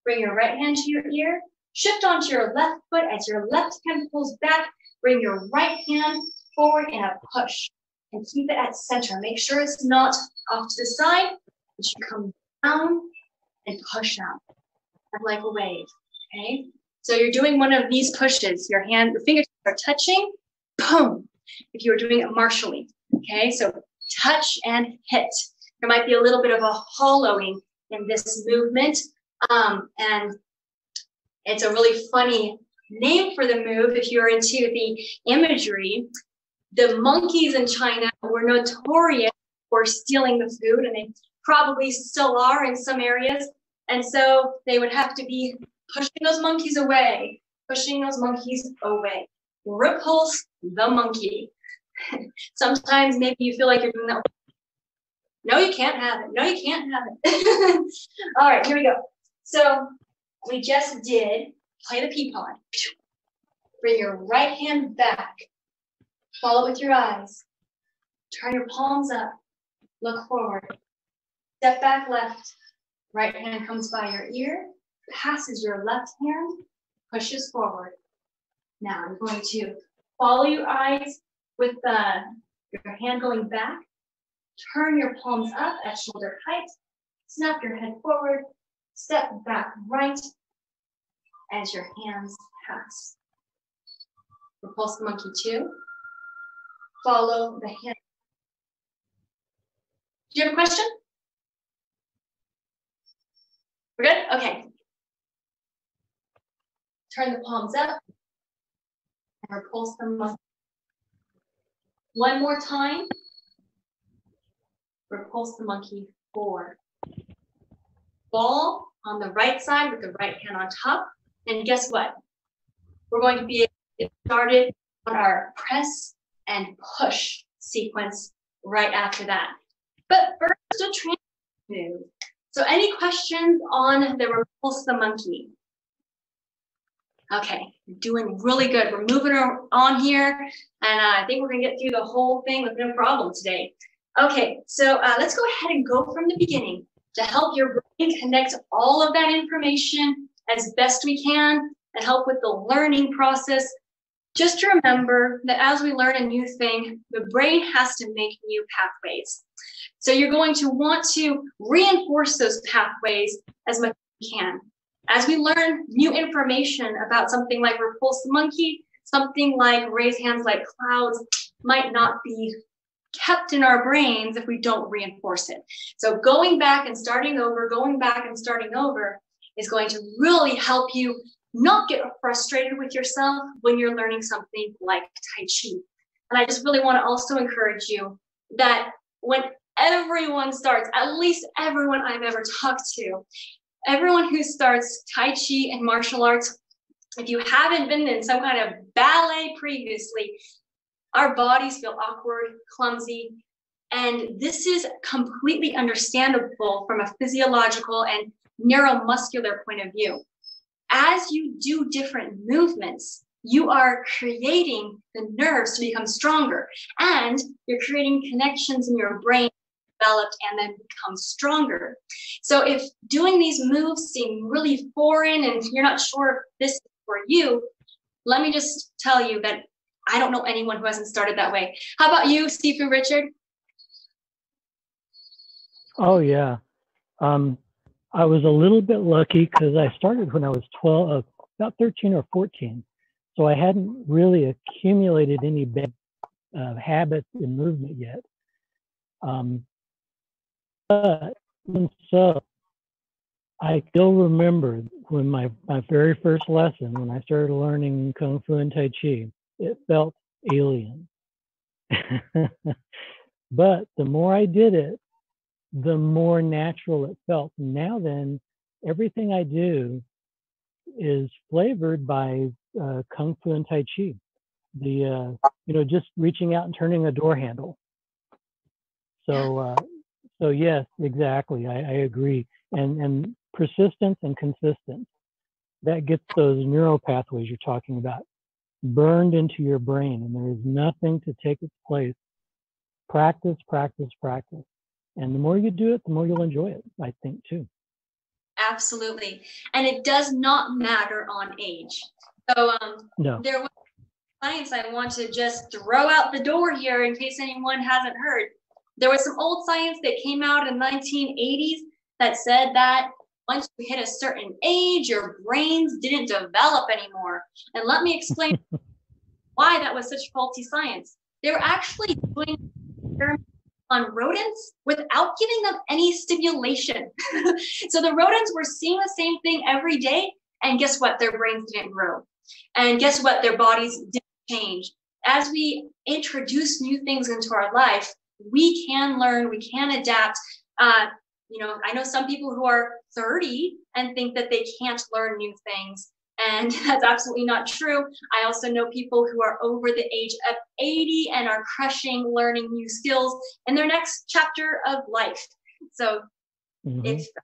bring your right hand to your ear. Shift onto your left foot as your left hand pulls back. Bring your right hand forward in a push. and keep it at center. Make sure it's not off to the side. It should come down and push out like a wave, okay? So you're doing one of these pushes. Your fingertips are touching, boom, if you were doing it martially, okay? So touch and hit. There might be a little bit of a hollowing in this movement, and it's a really funny name for the move if you're into the imagery. The monkeys in China were notorious for stealing the food, and they probably still are in some areas. And so they would have to be pushing those monkeys away, pushing those monkeys away. Repulse the monkey. Sometimes maybe you feel like you're doing that. No, you can't have it. No, you can't have it. All right, here we go. So we just did play the pea pod. Bring your right hand back. Follow with your eyes. Turn your palms up. Look forward. Step back left. Right hand comes by your ear, passes your left hand, pushes forward. Now I'm going to follow your eyes with your hand going back. Turn your palms up at shoulder height. Snap your head forward. Step back right as your hands pass. Repulse the monkey 2. Follow the hand. Do you have a question? We're good? Okay. Turn the palms up and repulse the monkey. One more time. Repulse the monkey 4. Ball on the right side with the right hand on top. And guess what? We're going to be able to get started on our press and push sequence right after that. But first, a transition move. So any questions on the repulse the monkey? Okay, you're doing really good. We're moving on here, and I think we're gonna get through the whole thing with no problem today. Okay, so let's go ahead and go from the beginning to help your brain connect all of that information as best we can and help with the learning process. Just to remember that as we learn a new thing, the brain has to make new pathways. So you're going to want to reinforce those pathways as much as you can. As we learn new information about something like repulse the monkey, something like raise hands like clouds might not be kept in our brains if we don't reinforce it. So going back and starting over, is going to really help you not get frustrated with yourself when you're learning something like Tai Chi. And I just really want to also encourage you that when everyone starts, at least everyone I've ever talked to, everyone who starts Tai Chi and martial arts, if you haven't been in some kind of ballet previously, our bodies feel awkward, clumsy, and this is completely understandable from a physiological and neuromuscular point of view. As you do different movements, you are creating the nerves to become stronger, and you're creating connections in your brain developed and then become stronger. So if doing these moves seem really foreign and you're not sure if this is for you, let me just tell you that I don't know anyone who hasn't started that way. How about you, Sifu Richard? Oh, yeah. I was a little bit lucky because I started when I was 12, about 13 or 14. So I hadn't really accumulated any bad habits in movement yet. But even so, I still remember when my very first lesson, when I started learning Kung Fu and Tai Chi, it felt alien. But the more I did it, the more natural it felt. Now then, everything I do is flavored by Kung Fu and Tai Chi. Just reaching out and turning a door handle. So yes, exactly. I agree. And persistence and consistence, that gets those neural pathways you're talking about burned into your brain, and there is nothing to take its place. Practice, practice, practice. And the more you do it, the more you'll enjoy it, I think, too. Absolutely. And it does not matter on age. So no. There was science I want to just throw out the door here in case anyone hasn't heard. There was some old science that came out in the 1980s that said that once you hit a certain age, your brains didn't develop anymore. And let me explain why that was such faulty science. They were actually doing experiments on rodents without giving them any stimulation. So the rodents were seeing the same thing every day, and guess what? Their brains didn't grow. And guess what? Their bodies didn't change. As we introduce new things into our life, we can learn, we can adapt. You know, I know some people who are 30 and think that they can't learn new things, and that's absolutely not true. I also know people who are over the age of 80 and are crushing learning new skills in their next chapter of life. So if you're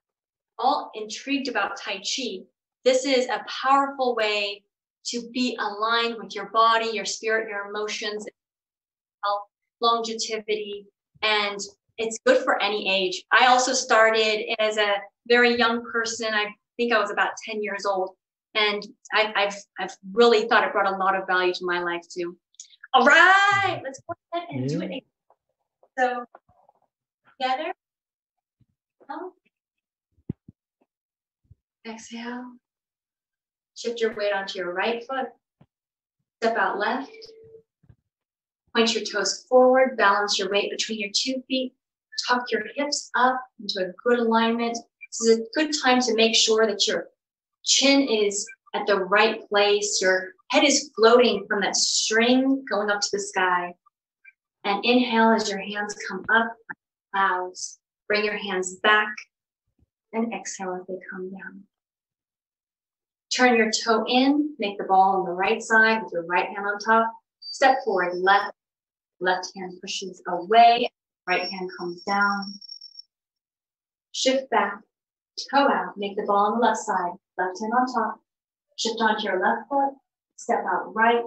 all intrigued about Tai Chi, this is a powerful way to be aligned with your body, your spirit, your emotions, health, longevity, and it's good for any age. I also started as a very young person. I think I was about 10 years old. And I've really thought it brought a lot of value to my life too. All right, let's go ahead and do it again. So together. Exhale. Shift your weight onto your right foot. Step out left. Point your toes forward. Balance your weight between your 2 feet. Tuck your hips up into a good alignment. This is a good time to make sure that your chin is at the right place. Your head is floating from that string going up to the sky. And inhale as your hands come up like clouds. Bring your hands back and exhale as they come down. Turn your toe in, make the ball on the right side with your right hand on top. Step forward, left hand pushes away, right hand comes down. Shift back, toe out, make the ball on the left side, left hand on top. Shift onto your left foot, step out right.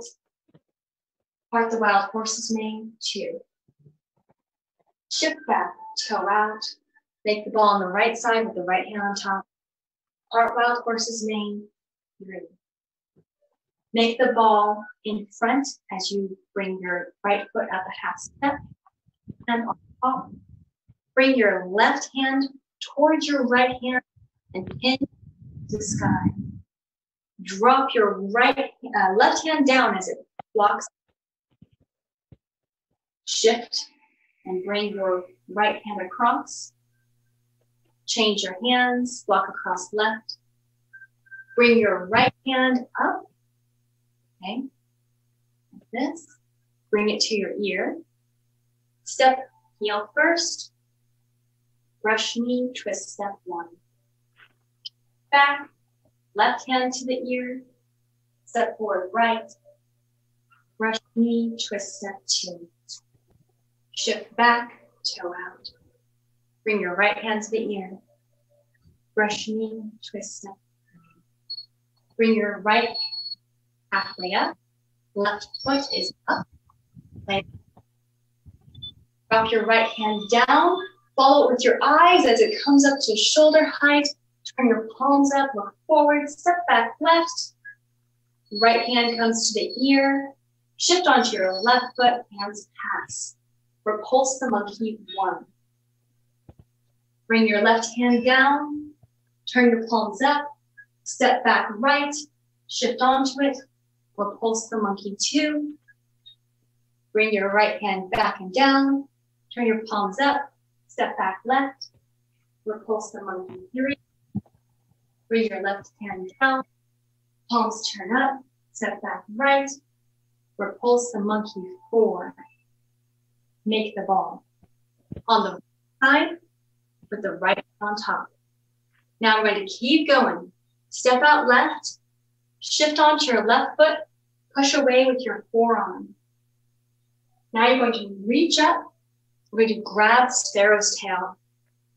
Part the wild horse's mane, 2. Shift back, toe out, make the ball on the right side with the right hand on top. Part wild horse's mane, 3. Make the ball in front as you bring your right foot up a half step and on top. Bring your left hand towards your right hand and pin to the sky. Drop your left hand down as it blocks. Shift and bring your right hand across. Change your hands, block across left. Bring your right hand up. Okay, like this. Bring it to your ear. Step heel first. Brush knee, twist step 1. Back, left hand to the ear. Step forward right. Brush knee, twist step 2. Shift back, toe out. Bring your right hand to the ear. Brush knee, twist step 3. Bring your right halfway up. Left foot is up. Drop your right hand down. Follow it with your eyes as it comes up to shoulder height. Turn your palms up, look forward, step back left. Right hand comes to the ear. Shift onto your left foot, hands pass. Repulse the monkey 1. Bring your left hand down. Turn your palms up. Step back right. Shift onto it. Repulse the monkey 2. Bring your right hand back and down. Turn your palms up. Step back left. Repulse the monkey 3. Bring your left hand down. Palms turn up. Step back right. Repulse the monkey 4. Make the ball on the right side with the right on top. Now we're going to keep going. Step out left. Shift onto your left foot. Push away with your forearm. Now you're going to reach up. We're going to grab sparrow's tail.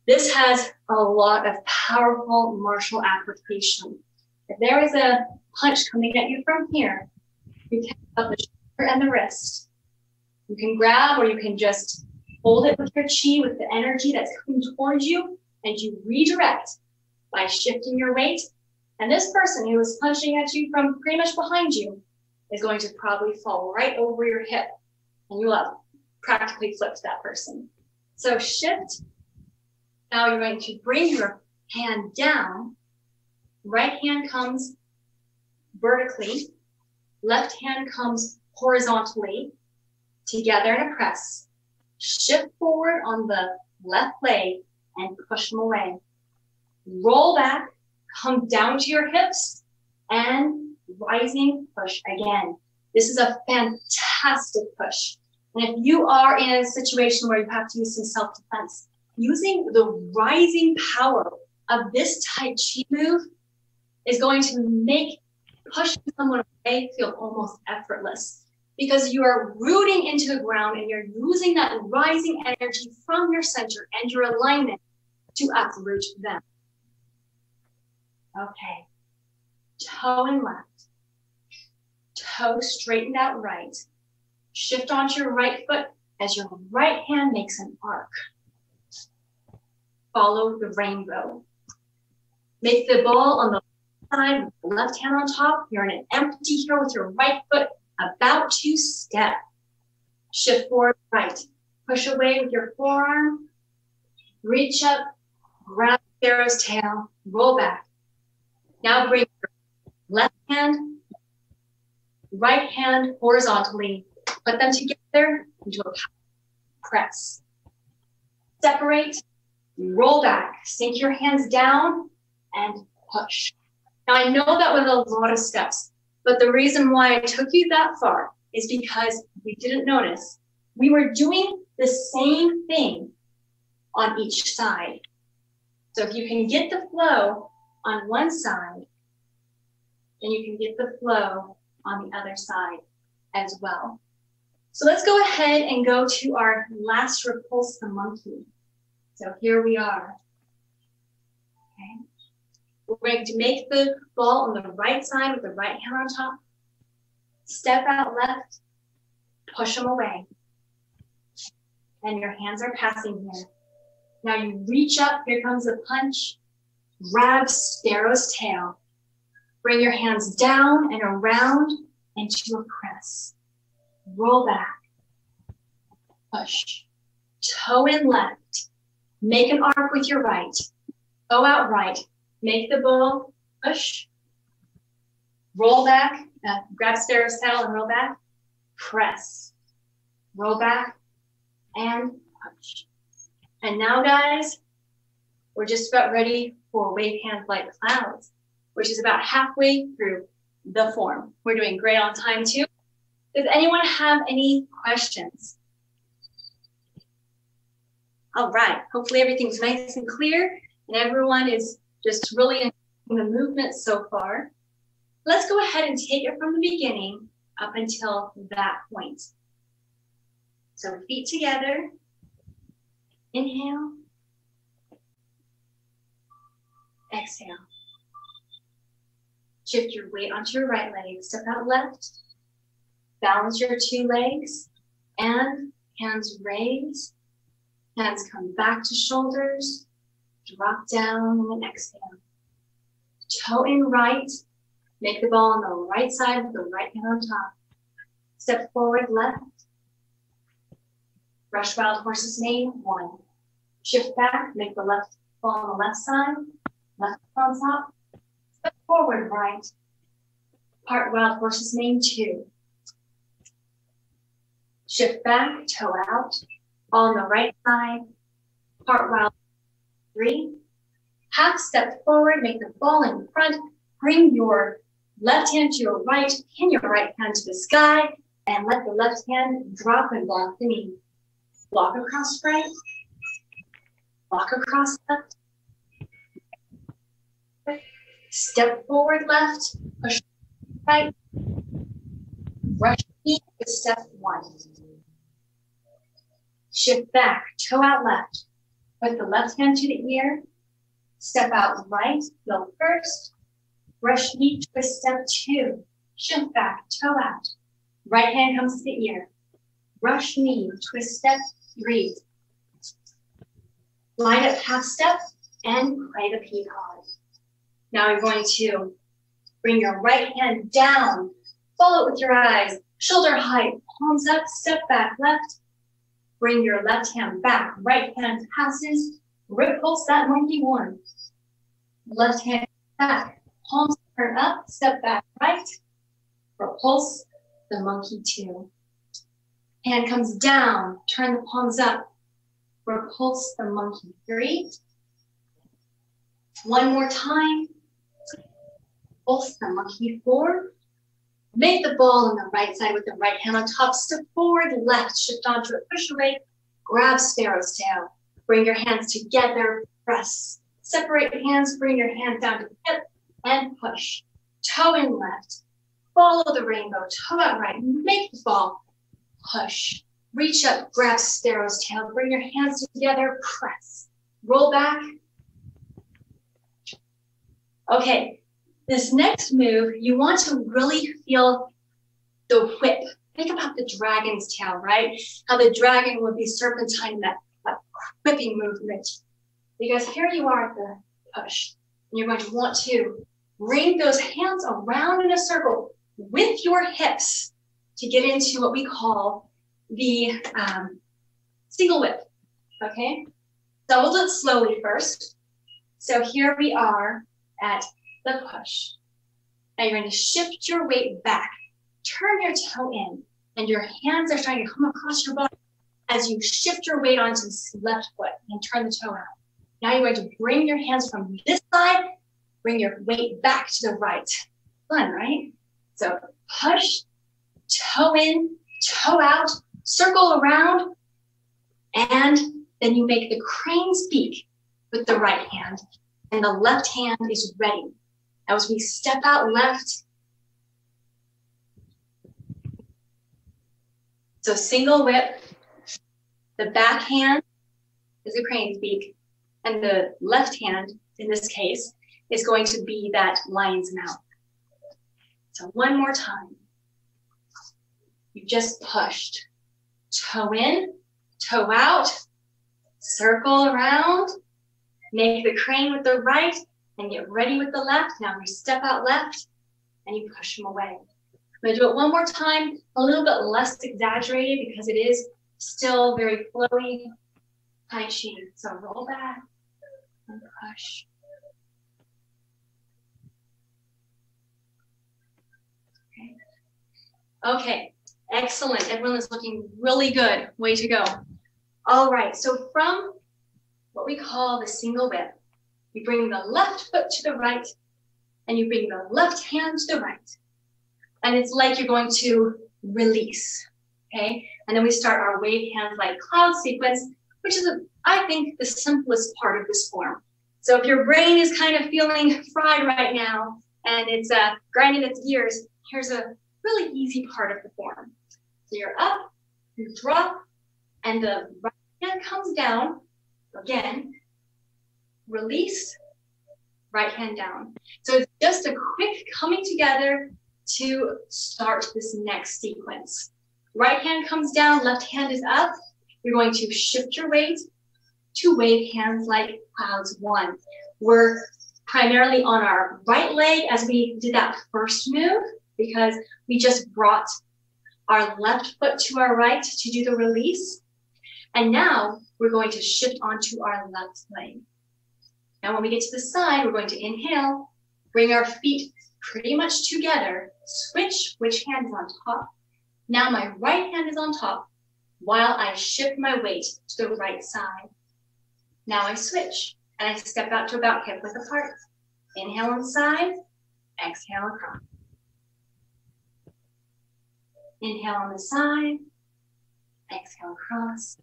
This has a lot of powerful martial application. If there is a punch coming at you from here, you can up the shoulder and the wrist. You can grab, or you can just hold it with your chi, with the energy that's coming towards you, and you redirect by shifting your weight. And this person who is punching at you from pretty much behind you, is going to probably fall right over your hip, and you'll have practically flipped that person. So shift. Now you're going to bring your hand down. Right hand comes vertically. Left hand comes horizontally. Together in a press. Shift forward on the left leg and push them away. Roll back, come down to your hips, and rising push again. This is a fantastic push. And if you are in a situation where you have to use some self-defense, using the rising power of this Tai Chi move is going to make pushing someone away feel almost effortless, because you are rooting into the ground and you're using that rising energy from your center and your alignment to uproot them. Okay. Toe in left. Toe straightened out right. Shift onto your right foot as your right hand makes an arc. Follow the rainbow. Make the ball on the side with the left hand on top. You're in an empty here with your right foot about to step. Shift forward right. Push away with your forearm. Reach up, grab Pharaoh's tail, roll back. Now bring your left hand, right hand horizontally. Put them together into a press. Separate, roll back. Sink your hands down and push. Now I know that was a lot of steps, but the reason why I took you that far is because we didn't notice. We were doing the same thing on each side. So if you can get the flow on one side, then you can get the flow on the other side as well. So let's go ahead and go to our last Repulse the Monkey. So here we are. Okay. We're going to make the ball on the right side with the right hand on top. Step out left, push them away. And your hands are passing here. Now you reach up, here comes the punch. Grab Sparrow's tail. Bring your hands down and around into a press. Roll back. Push. Toe in left. Make an arc with your right. Toe out right. Make the ball. Push. Roll back. Grab Sparrow's tail and roll back. Press. Roll back. And push. And now, guys, we're just about ready for wave hands like clouds, which is about halfway through the form. We're doing great on time too. Does anyone have any questions? All right, hopefully everything's nice and clear and everyone is just really enjoying the movement so far. Let's go ahead and take it from the beginning up until that point. So feet together, inhale, exhale. Shift your weight onto your right leg, step out left, balance your two legs, and hands raise, hands come back to shoulders, drop down, and then exhale. Toe in right, make the ball on the right side with the right hand on top. Step forward left, brush wild horse's mane, 1. Shift back, make the left ball on the left side, left on top. Step forward right, part wild horse's mane, 2. Shift back, toe out, ball on the right side, part wild, 3. Half step forward, make the ball in front, bring your left hand to your right, pin your right hand to the sky, and let the left hand drop and block the knee. Block across right, block across left. Step forward left, push right, brush knee with step 1. Shift back, toe out left. Put the left hand to the ear, step out right, heel first, brush knee, twist step 2. Shift back, toe out. Right hand comes to the ear. Brush knee, twist step 3. Line up half step and play the peacock. Now you're going to bring your right hand down Follow it with your eyes. Shoulder height, palms up, step back left. Bring your left hand back, right hand passes. Repulse that monkey 1. Left hand back, palms turn up, step back right. Repulse the monkey 2. Hand comes down, turn the palms up. Repulse the monkey 3. One more time. Repulse the monkey 4. Make the ball on the right side with the right hand on top. Step forward, left, shift onto it, push away. Grab sparrow's tail. Bring your hands together, press. Separate hands, bring your hand down to the hip and push. Toe in left. Follow the rainbow, toe out right. Make the ball. Push. Reach up, grab sparrow's tail. Bring your hands together, press. Roll back. Okay, this next move, you want to really feel the whip. Think about the dragon's tail, right? How the dragon would be serpentine, that whipping movement. Because here you are at the push. And you're going to want to bring those hands around in a circle with your hips to get into what we call the single whip, okay? So we'll do it slowly first. So here we are at the push. Now you're going to shift your weight back, turn your toe in, and your hands are starting to come across your body as you shift your weight onto this left foot and turn the toe out. Now you're going to bring your hands from this side, bring your weight back to the right. Fun, right? So push, toe in, toe out, circle around, and then you make the crane's beak with the right hand, and the left hand is ready. As we step out left, so single whip, the back hand is a crane's beak, and the left hand, in this case, is going to be that lion's mouth. So one more time. You just pushed. Toe in, toe out, circle around, make the crane with the right, and get ready with the left. Now you step out left, and you push them away. I'm going to do it one more time, a little bit less exaggerated because it is still very flowy Tai Chi. So roll back and push. Okay, excellent. Everyone is looking really good. Way to go. All right, so from what we call the single whip, you bring the left foot to the right, and you bring the left hand to the right. And it's like you're going to release, okay? And then we start our wave hands like cloud sequence, which is, I think, the simplest part of this form. So if your brain is kind of feeling fried right now, and it's grinding its gears, here's a really easy part of the form. So you're up, you drop, and the right hand comes down. Again, release, right hand down. So it's just a quick coming together to start this next sequence. Right hand comes down, left hand is up. You're going to shift your weight to wave hands like clouds 1. We're primarily on our right leg as we did that first move because we just brought our left foot to our right to do the release. And now we're going to shift onto our left leg. Now when we get to the side, we're going to inhale, bring our feet pretty much together, switch which hand is on top. Now my right hand is on top while I shift my weight to the right side. Now I switch and I step out to about hip width apart. Inhale on the side, exhale across. Inhale on the side, exhale across.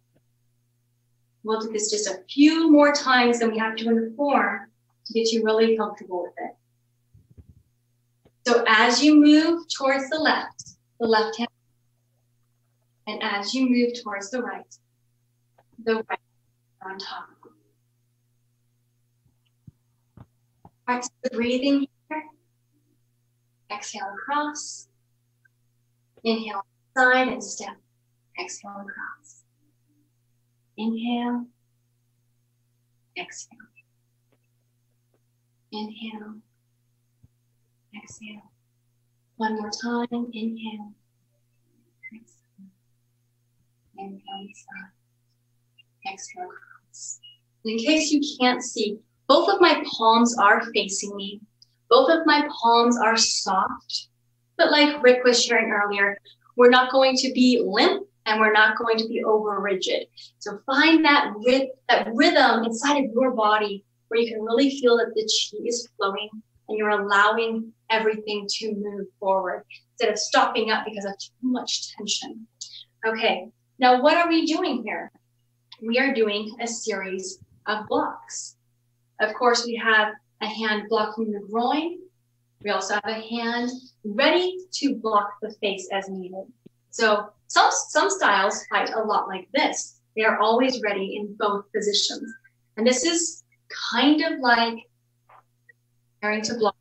We'll do this just a few more times than we have to in the form to get you really comfortable with it. So as you move towards the left hand, and as you move towards the right on top. Practice the breathing here. Exhale across. Inhale side and step. Exhale across. Inhale. Exhale. Inhale. Exhale. One more time, inhale. Inhale, exhale. In case you can't see, both of my palms are facing me. Both of my palms are soft, but like Rick was sharing earlier, we're not going to be limp and we're not going to be over rigid. So find that rhythm inside of your body where you can really feel that the chi is flowing and you're allowing everything to move forward instead of stopping up because of too much tension. Okay, now what are we doing here? We are doing a series of blocks. Of course, we have a hand blocking the groin. We also have a hand ready to block the face as needed. So some styles fight a lot like this. They are always ready in both positions. And this is kind of like preparing to block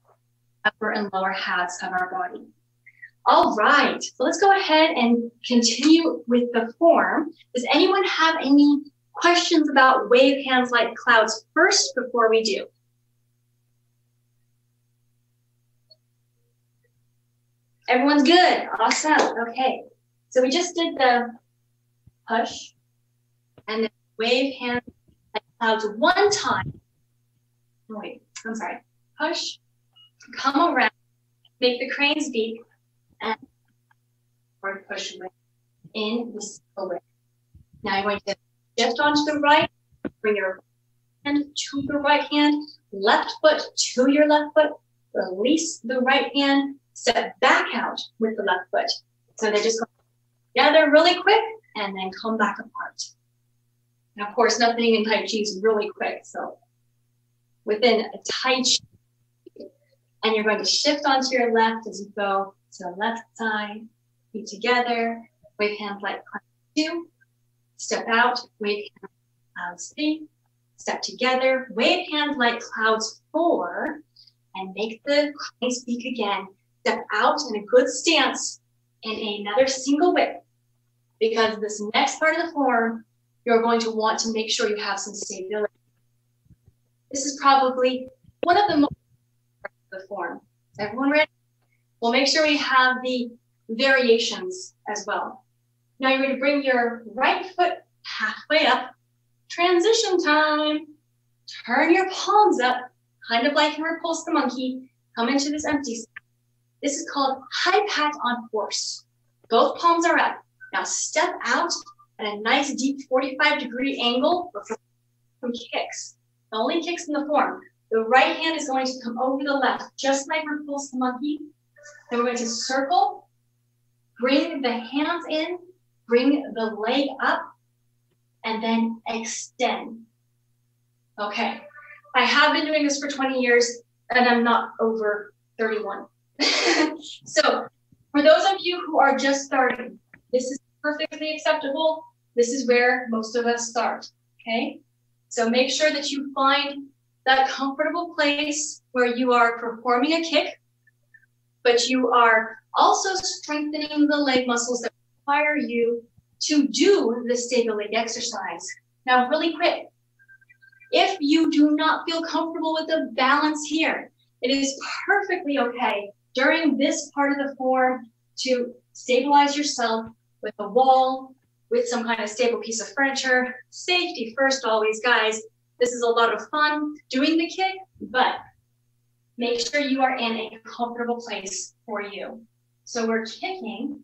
upper and lower halves of our body. All right, so let's go ahead and continue with the form. Does anyone have any questions about wave hands like clouds first before we do? Everyone's good, awesome, okay. So we just did the push and then wave hands like clouds one time. Oh, wait, I'm sorry. Push, come around, make the crane's beak, and forward push away in the single wave. Now you're going to shift onto the right, bring your hand to the right hand, left foot to your left foot, release the right hand, step back out with the left foot. So they just go together really quick and then come back apart. And of course, nothing in Tai Chi is really quick. So within a Tai Chi, and you're going to shift onto your left as you go to the left side, feet together, wave hands like 2, step out, wave hands clouds 3, step together, wave hands like clouds 4, and make the crane's beak again. Step out in a good stance in another single whip, because this next part of the form, you're going to want to make sure you have some stability. This is probably one of the most parts of the form. Is everyone ready? We'll make sure we have the variations as well. Now you're going to bring your right foot halfway up. Transition time. Turn your palms up, kind of like in Repulse the Monkey. Come into this empty side. This is called high pat on horse. Both palms are up. Now step out at a nice deep 45-degree angle from kicks. The only kicks in the form. The right hand is going to come over the left, just like Repulse the Monkey. Then we're going to circle, bring the hands in, bring the leg up, and then extend. Okay, I have been doing this for 20 years, and I'm not over 31. So for those of you who are just starting, this is perfectly acceptable. This is where most of us start, okay? So make sure that you find that comfortable place where you are performing a kick, but you are also strengthening the leg muscles that require you to do the stability exercise. Now, really quick, if you do not feel comfortable with the balance here, it is perfectly okay during this part of the form to stabilize yourself with a wall, with some kind of stable piece of furniture. Safety first always, guys. This is a lot of fun doing the kick, but make sure you are in a comfortable place for you. So we're kicking,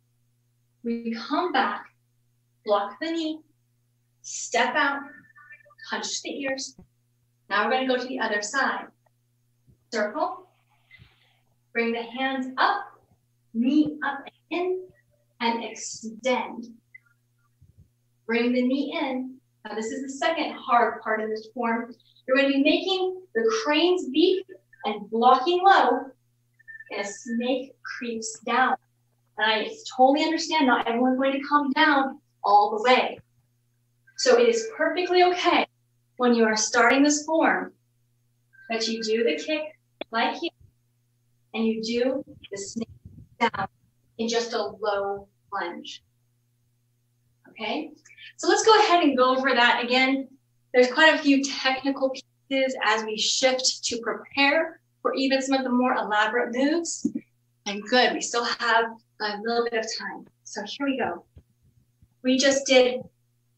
we come back, block the knee, step out, punch the ears. Now we're going to go to the other side. Circle, bring the hands up, knee up and in, and extend. Bring the knee in. Now this is the second hard part of this form. You're going to be making the crane's beak and blocking low, and a snake creeps down. And I totally understand not everyone's going to come down all the way. So it is perfectly okay when you are starting this form that you do the kick like here, and you do the snake down in just a low lunge. Okay, so let's go ahead and go over that again. There's quite a few technical pieces as we shift to prepare for even some of the more elaborate moves. And good, we still have a little bit of time. So here we go. We just did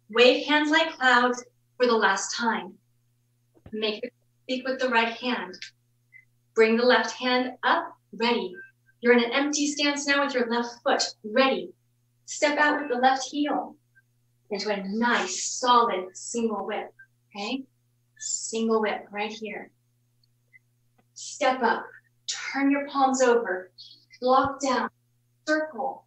wave hands like clouds for the last time. Make the speak with the right hand. Bring the left hand up, ready. You're in an empty stance now with your left foot, ready. Step out with the left heel into a nice, solid single whip, okay? Single whip right here. Step up, turn your palms over, block down, circle.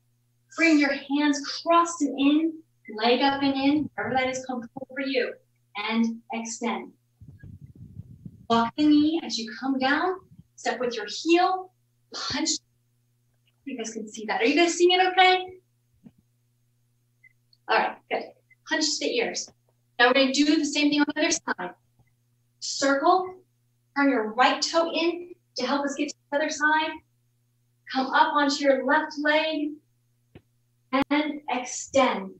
Bring your hands crossed and in, leg up and in, wherever that is comfortable for you, and extend. Block the knee as you come down, step with your heel, punch. You guys can see that. Are you guys seeing it okay? All right, good. Punch the ears. Now we're going to do the same thing on the other side. Circle, turn your right toe in to help us get to the other side. Come up onto your left leg and extend.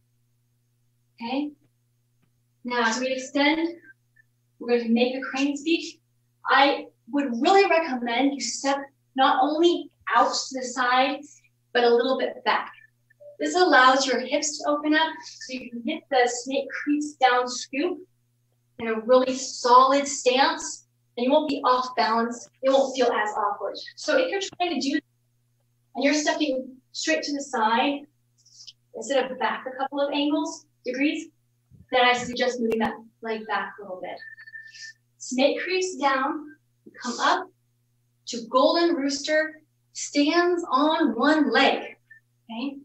Okay? Now, as we extend, we're going to make a crane speak. I would really recommend you step not only out to the side, but a little bit back. This allows your hips to open up so you can hit the snake creeps down scoop in a really solid stance, and you won't be off balance. It won't feel as awkward. So if you're trying to do and you're stepping straight to the side instead of back a couple of degrees, then I suggest moving that leg back a little bit. Snake creeps down, come up to golden rooster, stands on one leg, okay?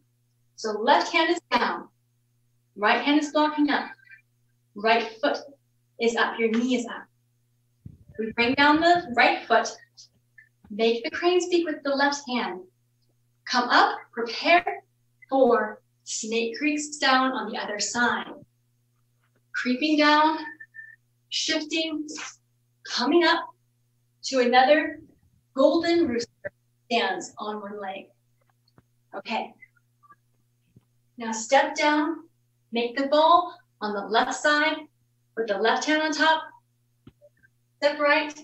So left hand is down, right hand is blocking up, right foot is up, your knee is up. We bring down the right foot, make the crane speak with the left hand. Come up, prepare for snake creeps down on the other side. Creeping down, shifting, coming up to another golden rooster, stands on one leg. Okay. Now step down, make the ball on the left side with the left hand on top. Step right.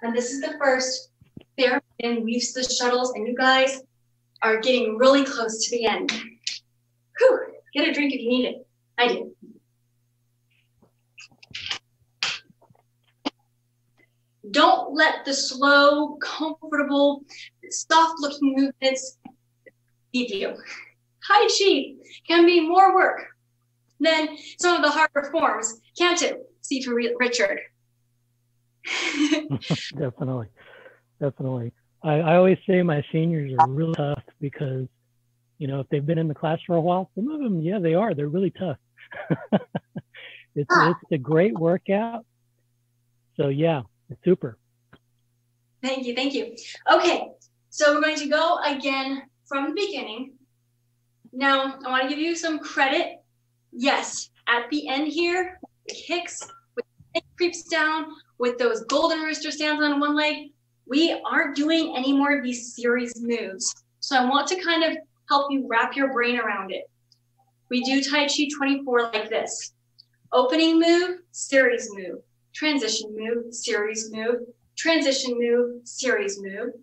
And this is the first. There and weaves the shuttles, and you guys are getting really close to the end. Whew, get a drink if you need it. I do. Don't let the slow, comfortable, soft-looking movements leave you. Tai Chi can be more work than some of the harder forms, can't it, Sifu Richard? Definitely. Definitely. I always say my seniors are really tough because, you know, if they've been in the class for a while, some of them, yeah, they are. They're really tough. It's a great workout. So, yeah, it's super. Thank you. Thank you. Okay, so we're going to go again from the beginning. Now, I want to give you some credit. Yes, at the end here, the kicks, with the creeps down, with those golden rooster stands on one leg, we aren't doing any more of these series moves. So I want to kind of help you wrap your brain around it. We do Tai Chi 24 like this. Opening move, series move. Transition move, series move. Transition move, series move.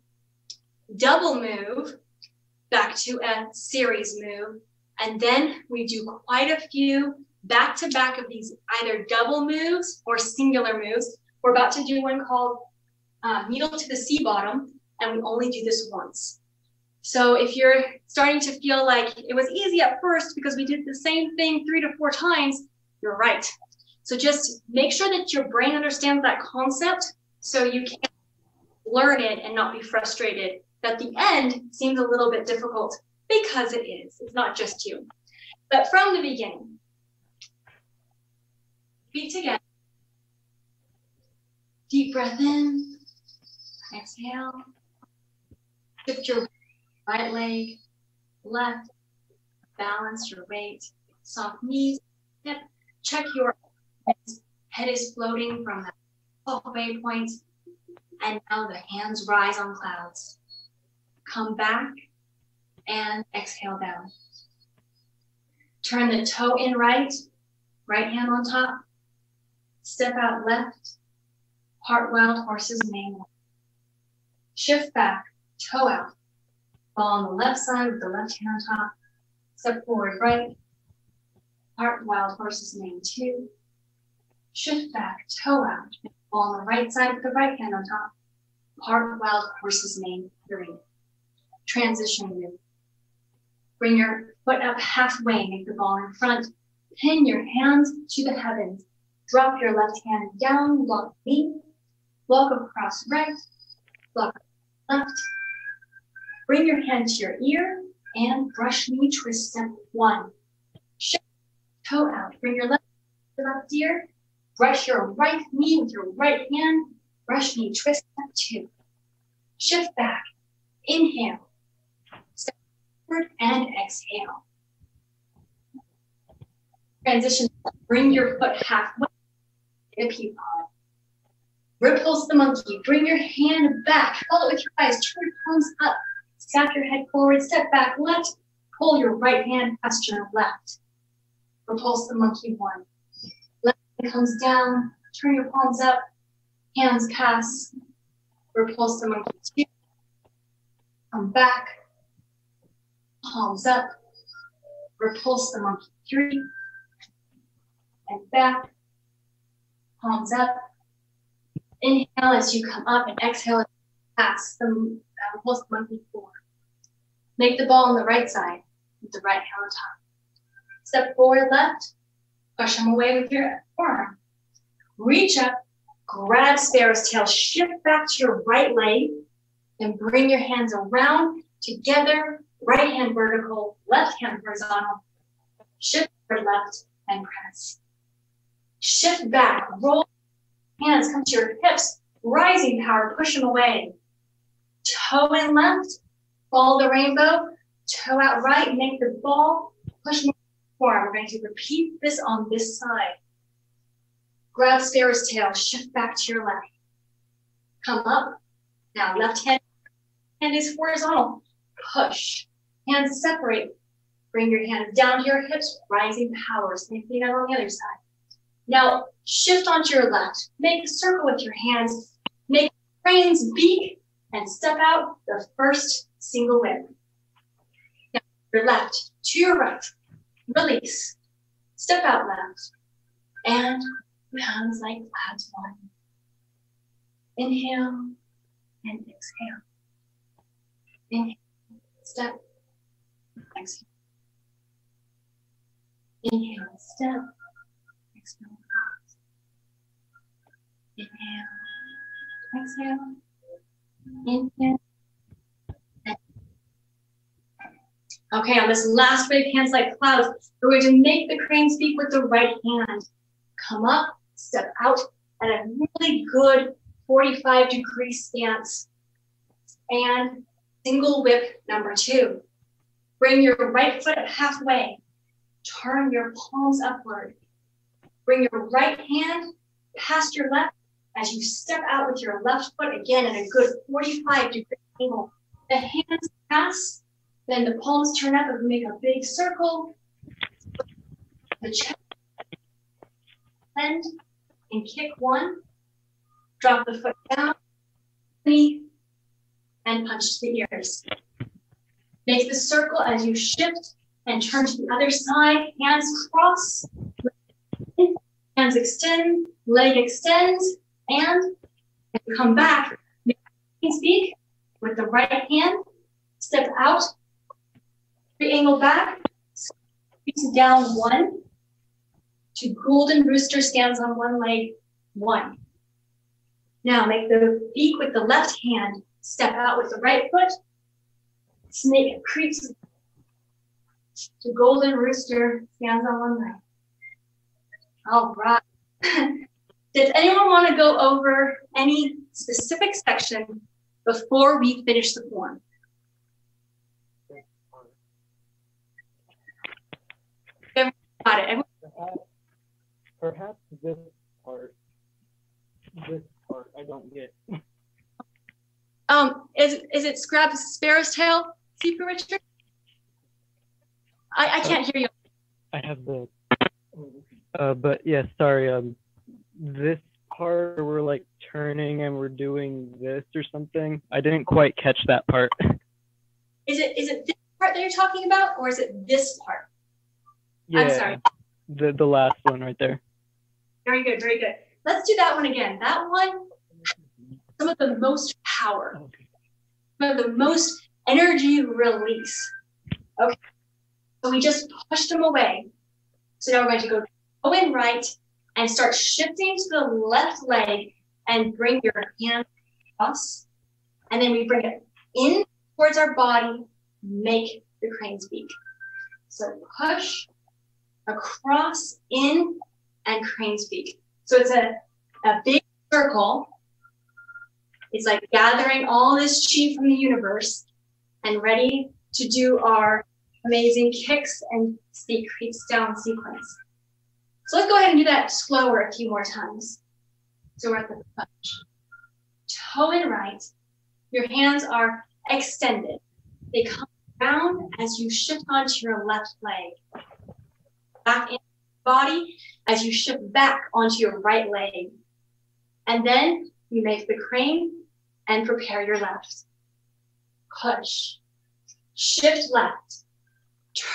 Double move, back to a series move. And then we do quite a few back-to-back of these either double moves or singular moves. We're about to do one called needle to the sea bottom, and we only do this once. So if you're starting to feel like it was easy at first because we did the same thing 3 to 4 times, you're right. So just make sure that your brain understands that concept so you can learn it and not be frustrated that the end seems a little bit difficult, because it is. It's not just you. But from the beginning, feet together. Deep breath in. Exhale. Shift your right leg, left. Balance your weight. Soft knees, hip. Check your head is floating from that halfway point. And now the hands rise on clouds. Come back and exhale down. Turn the toe in right hand on top. Step out left, heart wild horse's mane. Shift back, toe out, Ball on the left side with the left hand on top. Step forward, right. Part wild horse's mane 2. Shift back, toe out. Ball on the right side with the right hand on top. Part wild horse's mane 3. Transition move. Bring your foot up halfway, make the ball in front. Pin your hands to the heavens. Drop your left hand down, block knee. Walk across right, block left. Bring your hand to your ear and brush knee twist step 1. Shift toe out. Bring your left ear. Brush your right knee with your right hand. Brush knee twist step 2. Shift back. Inhale. Step forward and exhale. Transition. Bring your foot halfway. A pew pod. Repulse the monkey. Bring your hand back. Follow it with your eyes. Turn your palms up. Snap your head forward. Step back left. Pull your right hand past your left. Repulse the monkey 1. Left hand comes down. Turn your palms up. Hands pass. Repulse the monkey 2. Come back. Palms up. Repulse the monkey 3. And back. Palms up. Inhale as you come up and exhale as you pass the repulse the monkey 4. Make the ball on the right side with the right hand on top. Step forward left. Push them away with your forearm. Reach up. Grab sparrow's tail. Shift back to your right leg. And bring your hands around together. Right hand vertical. Left hand horizontal. Shift forward left and press. Shift back, roll hands, come to your hips, rising power, push them away. Toe in left, follow the rainbow, toe out right, make the ball, push them forward. We're going to repeat this on this side. Grab sparrow's tail, shift back to your left. Come up, now left hand is horizontal, push, hands separate. Bring your hands down to your hips, rising power, same thing on the other side. Now, shift onto your left. Make a circle with your hands. Make crane's beak and step out the first single whip. Now, your left to your right. Release. Step out left. And hands like clouds 1. Inhale and exhale. Inhale. Step. Exhale. Inhale. Step. Exhale. Inhale. Exhale. Inhale. Okay, on this last big hands like clouds, we're going to make the crane speak with the right hand. Come up, step out at a really good 45-degree stance. And single whip number 2. Bring your right foot up halfway. Turn your palms upward. Bring your right hand past your left as you step out with your left foot again at a good 45-degree angle. The hands pass, then the palms turn up and make a big circle. The chest, bend and kick 1. Drop the foot down, knee, and punch the ears. Make the circle as you shift and turn to the other side. Hands cross. Hands extend, leg extends, and come back. Speak with the right hand. Step out, angle back, squeeze down 1. To golden rooster stands on 1 leg, 1. Now make the beak with the left hand. Step out with the right foot. Snake creeps to golden rooster stands on 1 leg. All right. Does anyone want to go over any specific section before we finish the form? Everyone got it. Everyone? Perhaps this part I don't get. Is it grab the sparrow's tail, Sifu Richard? I can't hear you. I have the. But yeah, sorry. This part where we're like turning and we're doing this or something. I didn't quite catch that part. Is it this part that you're talking about, or is it this part? Yeah, I'm sorry. The last one right there. Very good, very good. Let's do that one again. That one, some of the most power, some of the most energy release. Okay, so we just pushed them away. So now we're going to go toe in right and start shifting to the left leg and bring your hand across. And then we bring it in towards our body, make the crane's beak. So push, across, in, and crane's beak. So it's a big circle. It's like gathering all this chi from the universe and ready to do our amazing kicks and speak creeps down sequence. So let's go ahead and do that slower a few more times. So we're at the push. Toe in right. Your hands are extended. They come down as you shift onto your left leg. Back into the body as you shift back onto your right leg. And then you make the crane and prepare your left. Push. Shift left.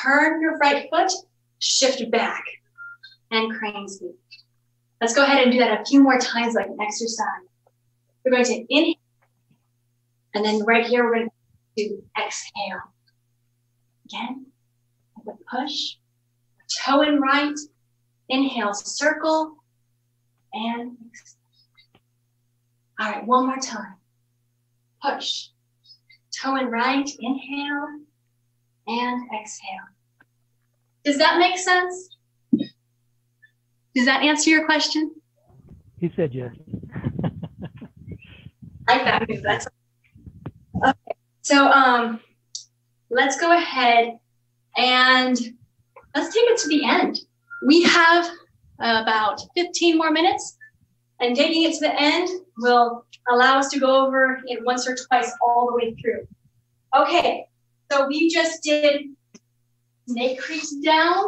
Turn your right foot, shift back, and crane speak. Let's go ahead and do that a few more times like an exercise. We're going to inhale, and then right here, we're going to do exhale. Again, with a push, toe in right, inhale, circle, and exhale. All right, one more time. Push, toe in right, inhale, and exhale. Does that make sense? Does that answer your question? He said yes. I like that move. That's okay. So let's go ahead and let's take it to the end. We have about 15 more minutes, and taking it to the end will allow us to go over it once or twice all the way through. Okay, so we just did snake creeps down,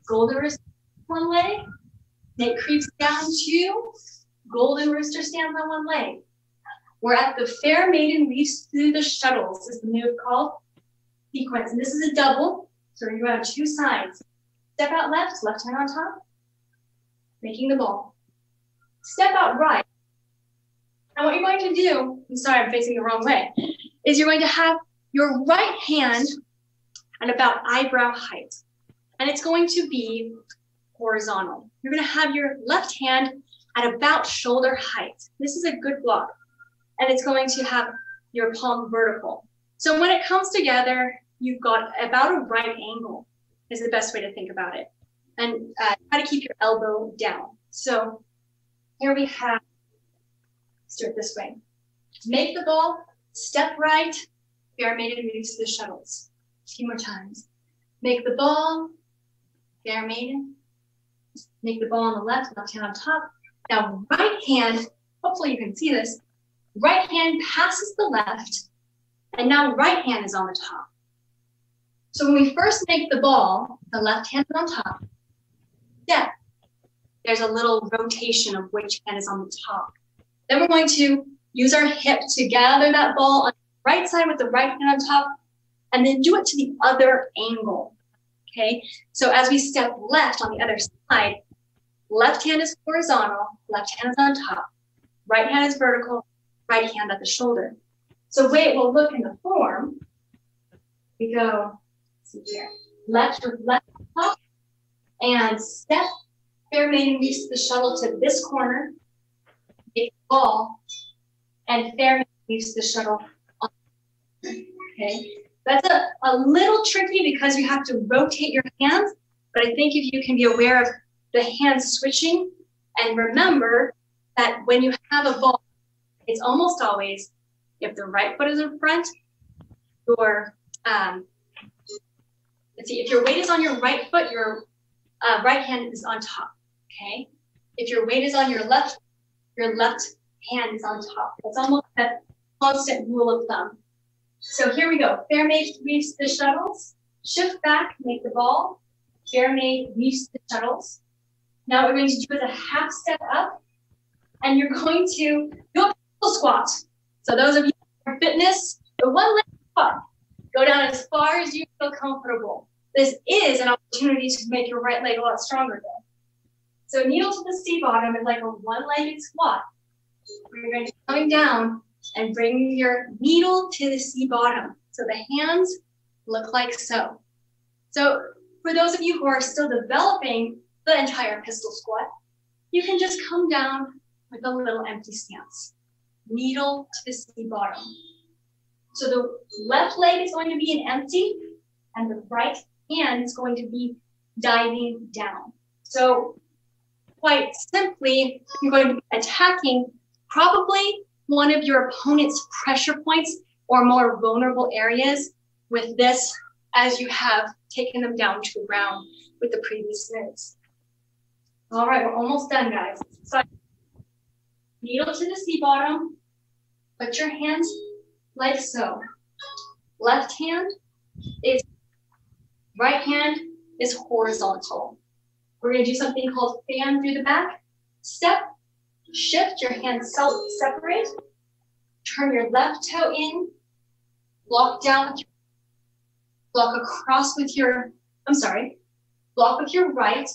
golden rooster one leg, snake creeps down two, golden rooster stands on one leg. We're at the fair maiden leaps through the shuttles is the move called sequence. And this is a double, so we're going to go on two sides. Step out left, left hand on top, making the ball. Step out right. And what you're going to do, I'm sorry, I'm facing the wrong way, is you're going to have your right hand at about eyebrow height. And it's going to be horizontal. You're going to have your left hand at about shoulder height. This is a good block. And it's going to have your palm vertical. So when it comes together, you've got about a right angle is the best way to think about it. And try to keep your elbow down. So here we have, let's do it this way. Make the ball, step right, fair maiden moves the shuttles. A few more times. Make the ball, fair maiden. Make the ball on the left, left hand on top. Now right hand, hopefully you can see this, right hand passes the left, and now right hand is on the top. So when we first make the ball, the left hand is on top. Step. There's a little rotation of which hand is on the top. Then we're going to use our hip to gather that ball on the right side with the right hand on top, and then do it to the other angle. Okay, so as we step left on the other side, left hand is horizontal, left hand is on top, right hand is vertical, right hand at the shoulder. So the way it will look in the form, we go, let's see here, left with left on top, and step, fair maiden reaches the shuttle to this corner, make the ball, and fair maiden reaches the shuttle on. Okay, that's a little tricky because you have to rotate your hands, but I think if you can be aware of the hands switching, and remember that when you have a ball, it's almost always, if the right foot is in front, your, let's see, if your weight is on your right foot, your right hand is on top, okay? If your weight is on your left hand is on top. It's almost a constant rule of thumb. So here we go. Fair maid reaches the shuttles, shift back, make the ball. Fair maid reaches the shuttles. Now what we're going to do is a half step up, and you're going to do a pistol squat. So those of you who are fitness, the one leg squat. Go down as far as you feel comfortable. This is an opportunity to make your right leg a lot stronger though. So needle to the seat bottom is like a one-legged squat. You're going to be coming down and bring your needle to the seat bottom. So the hands look like so. So for those of you who are still developing the entire pistol squat, you can just come down with a little empty stance. Needle to the seat bottom. So the left leg is going to be an empty, and the right hand is going to be diving down. So quite simply, you're going to be attacking probably one of your opponent's pressure points or more vulnerable areas with this, as you have taken them down to the ground with the previous moves. All right, we're almost done, guys. So needle to the seat bottom, put your hands like so. Left hand is, right hand is horizontal. We're gonna do something called fan through the back. Step, shift, your hands separate, turn your left toe in, block down with your, block across with your, block with your right,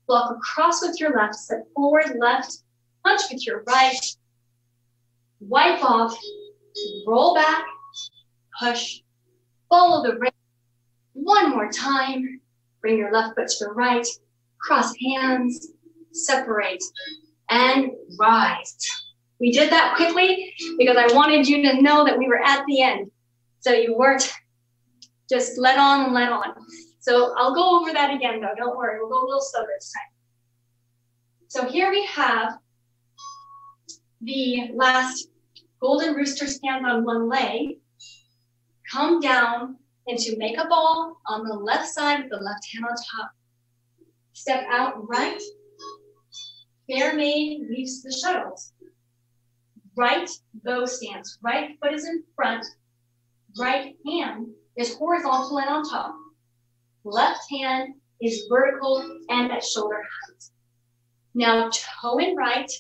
block across with your left, step forward, left, punch with your right, wipe off, roll back, push, follow the right. One more time, bring your left foot to the right, cross hands, separate, and rise. We did that quickly because I wanted you to know that we were at the end. So you weren't just let on and let on. So I'll go over that again though, don't worry, we'll go a little slower this time. So here we have the last golden rooster stand on one leg. Come down into make a ball on the left side with the left hand on top. Step out right. Fair maid leaves the shuttles. Right bow stance. Right foot is in front. Right hand is horizontal and on top. Left hand is vertical and at shoulder height. Now toe in right.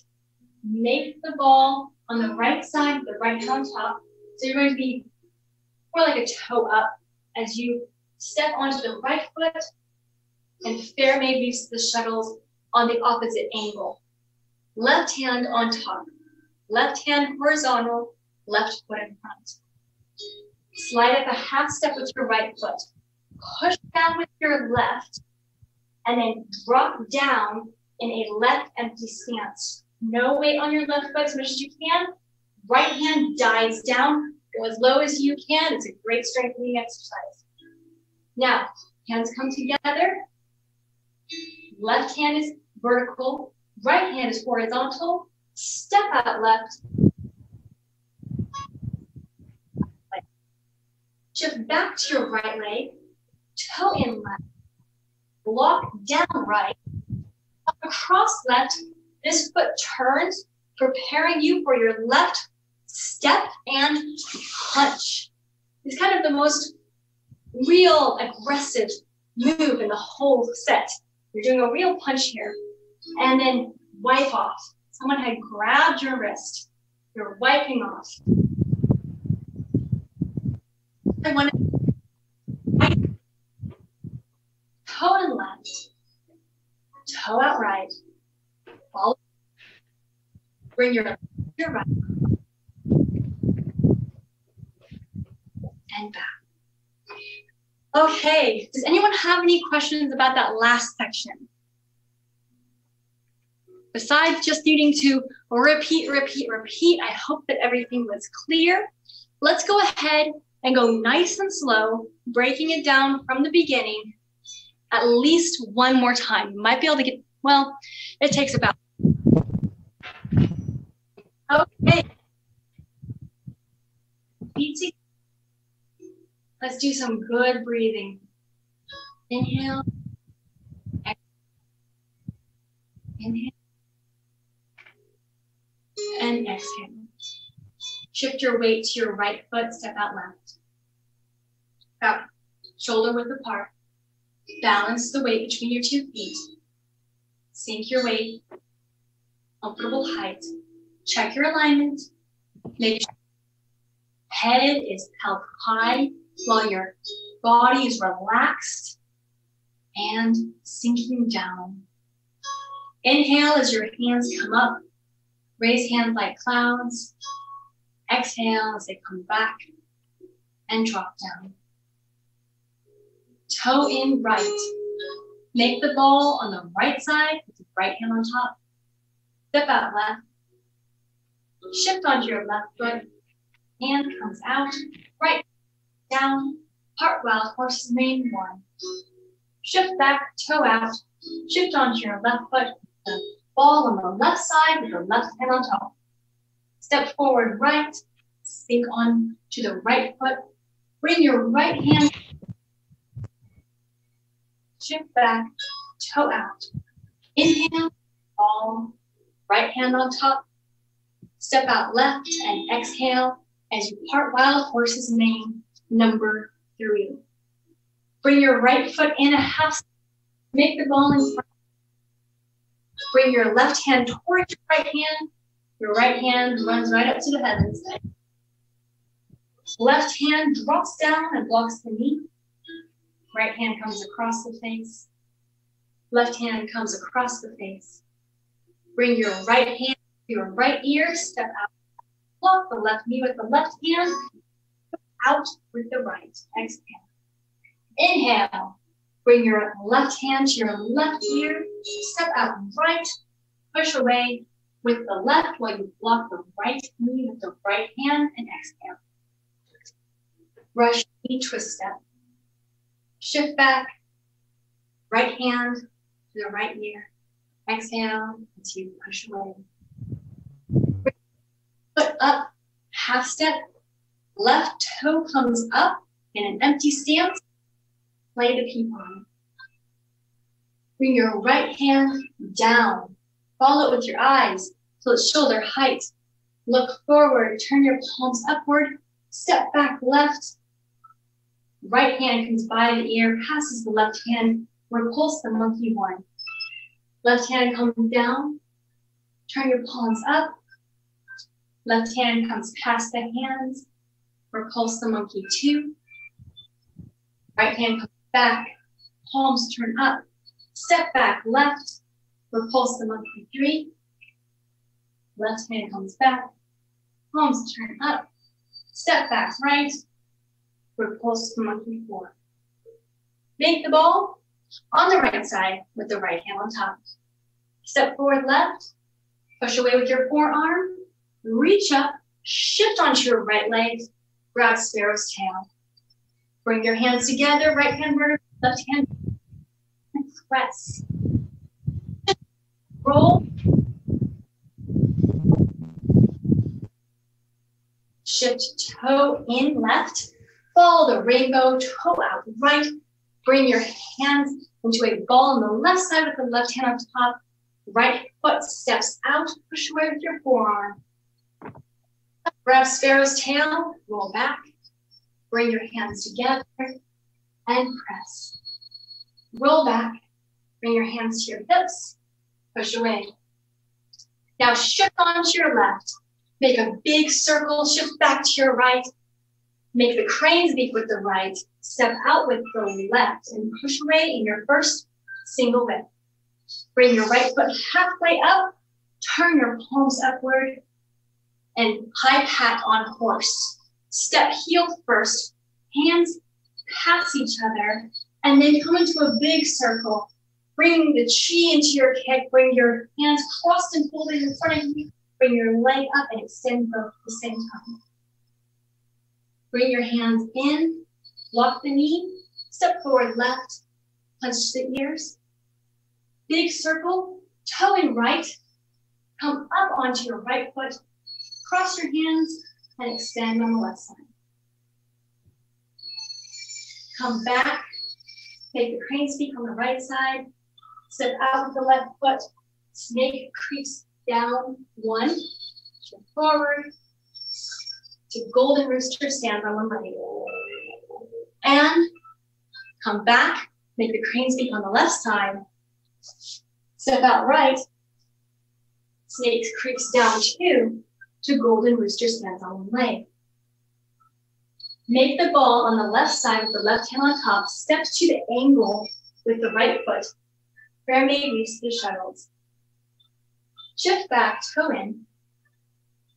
Make the ball on the right side with the right hand on top. So you're going to be more like a toe up as you step onto the right foot and fair maid leaves the shuttles on the opposite angle. Left hand on top. Left hand horizontal, left foot in front. Slide up a half step with your right foot. Push down with your left and then drop down in a left empty stance. No weight on your left foot as much as you can. Right hand dives down. Go as low as you can. It's a great strengthening exercise. Now, hands come together. Left hand is vertical. Right hand is horizontal. Step out left. Shift back to your right leg. Toe in left. Block down right. Across left. This foot turns, preparing you for your left step and punch. It's kind of the most real aggressive move in the whole set. You're doing a real punch here. And then wipe off. Someone had grabbed your wrist. You're wiping off. I want to toe in left, toe out right. Follow. Bring your left to your right. And back. Okay, does anyone have any questions about that last section? Besides just needing to repeat, I hope that everything was clear. Let's go ahead and go nice and slow, breaking it down from the beginning at least one more time. You might be able to get, well, it takes about. Okay. Let's do some good breathing. Inhale. Inhale. And exhale. Shift your weight to your right foot, step out left. About shoulder width apart. Balance the weight between your 2 feet. Sink your weight, comfortable height. Check your alignment. Make sure head is held high while your body is relaxed and sinking down. Inhale as your hands come up. Raise hands like clouds. Exhale as they come back and drop down. Toe in right. Make the ball on the right side with the right hand on top. Step out left. Shift onto your left foot. Hand comes out. Right down. Heart wild horse's mane 1. Shift back, toe out. Shift onto your left foot. The ball on the left side with the left hand on top. Step forward right. Sink on to the right foot. Bring your right hand. Shift back, toe out. Inhale, ball, right hand on top. Step out left and exhale as you part wild horse's mane, number 3. Bring your right foot in a half step. Make the ball in front. Bring your left hand towards your right hand. Your right hand runs right up to the heavens. Left hand drops down and blocks the knee. Right hand comes across the face. Left hand comes across the face. Bring your right hand to your right ear. Step out. Block the left knee with the left hand. Out with the right. Exhale. Inhale. Bring your left hand to your left ear. Step out right. Push away with the left while you block the right knee with the right hand and exhale. Brush knee twist step. Shift back. Right hand to the right ear. Exhale as you push away. Foot up, half step. Left toe comes up in an empty stance. Play the peapod. Bring your right hand down. Follow it with your eyes till it's shoulder height. Look forward, turn your palms upward. Step back left. Right hand comes by the ear, passes the left hand. Repulse the monkey 1. Left hand comes down. Turn your palms up. Left hand comes past the hands. Repulse the monkey 2. Right hand comes back. Palms turn up. Step back left. Repulse the monkey 3. Left hand comes back. Palms turn up. Step back right. Repulse the monkey 4. Make the ball on the right side with the right hand on top. Step forward left. Push away with your forearm. Reach up. Shift onto your right leg. Grab sparrow's tail. Bring your hands together. Right hand vertical. Left hand. And press. Roll. Shift toe in left. Follow the rainbow, toe out right. Bring your hands into a ball on the left side with the left hand on top. Right foot steps out. Push away with your forearm. Grab sparrow's tail. Roll back. Bring your hands together and press. Roll back. Bring your hands to your hips. Push away. Now shift onto your left. Make a big circle. Shift back to your right. Make the crane's beak with the right. Step out with the left and push away in your first single whip. Bring your right foot halfway up. Turn your palms upward and high pat on horse. Step heel first. Hands pass each other and then come into a big circle. Bring the chi into your kick. Bring your hands crossed and folded in front of you. Bring your leg up and extend both at the same time. Bring your hands in, lock the knee, step forward left, punch the ears. Big circle, toe in right, come up onto your right foot, cross your hands and extend on the left side. Come back, take the crane's beak on the right side, step out with the left foot, snake creeps down 1, step forward, to golden rooster, stand on one leg. And come back, make the crane's beak on the left side. Step out right. Snake creeps down 2 to golden rooster, stands on one leg. Make the ball on the left side with the left hand on top, step to the angle with the right foot. Prayer made reach the shuttles. Shift back, toe in.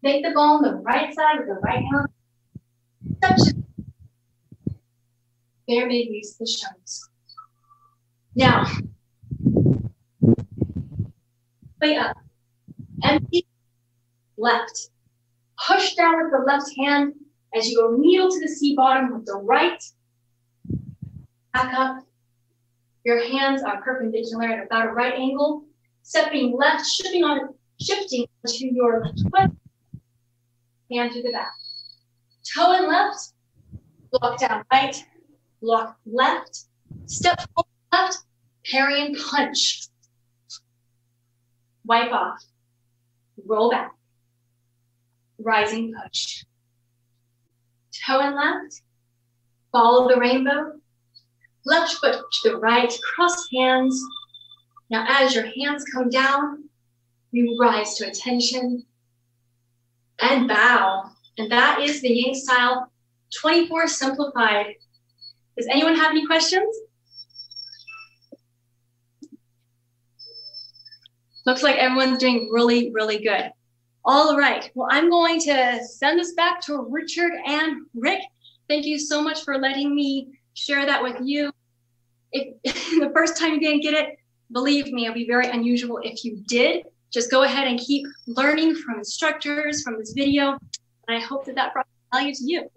Make the ball on the right side with the right hand. Step to prayer made reach the shuttles. Now, way up. Empty, left. Push down with the left hand as you go needle to the C bottom with the right. Back up. Your hands are perpendicular at about a right angle. Stepping left, shifting to your left foot. Hand to the back. Toe in left. Block down right. Block left. Step forward left. Parry and punch. Wipe off. Roll back. Rising push. Toe in left. Follow the rainbow. Left foot to the right. Cross hands. Now as your hands come down, you rise to attention and bow. And that is the Yang style 24 simplified. Does anyone have any questions? Looks like everyone's doing really, really good. All right, well, I'm going to send this back to Richard and Rick. Thank you so much for letting me share that with you. If the first time you didn't get it, believe me, it'll be very unusual if you did. Just go ahead and keep learning from instructors, from this video. And I hope that that brought value to you.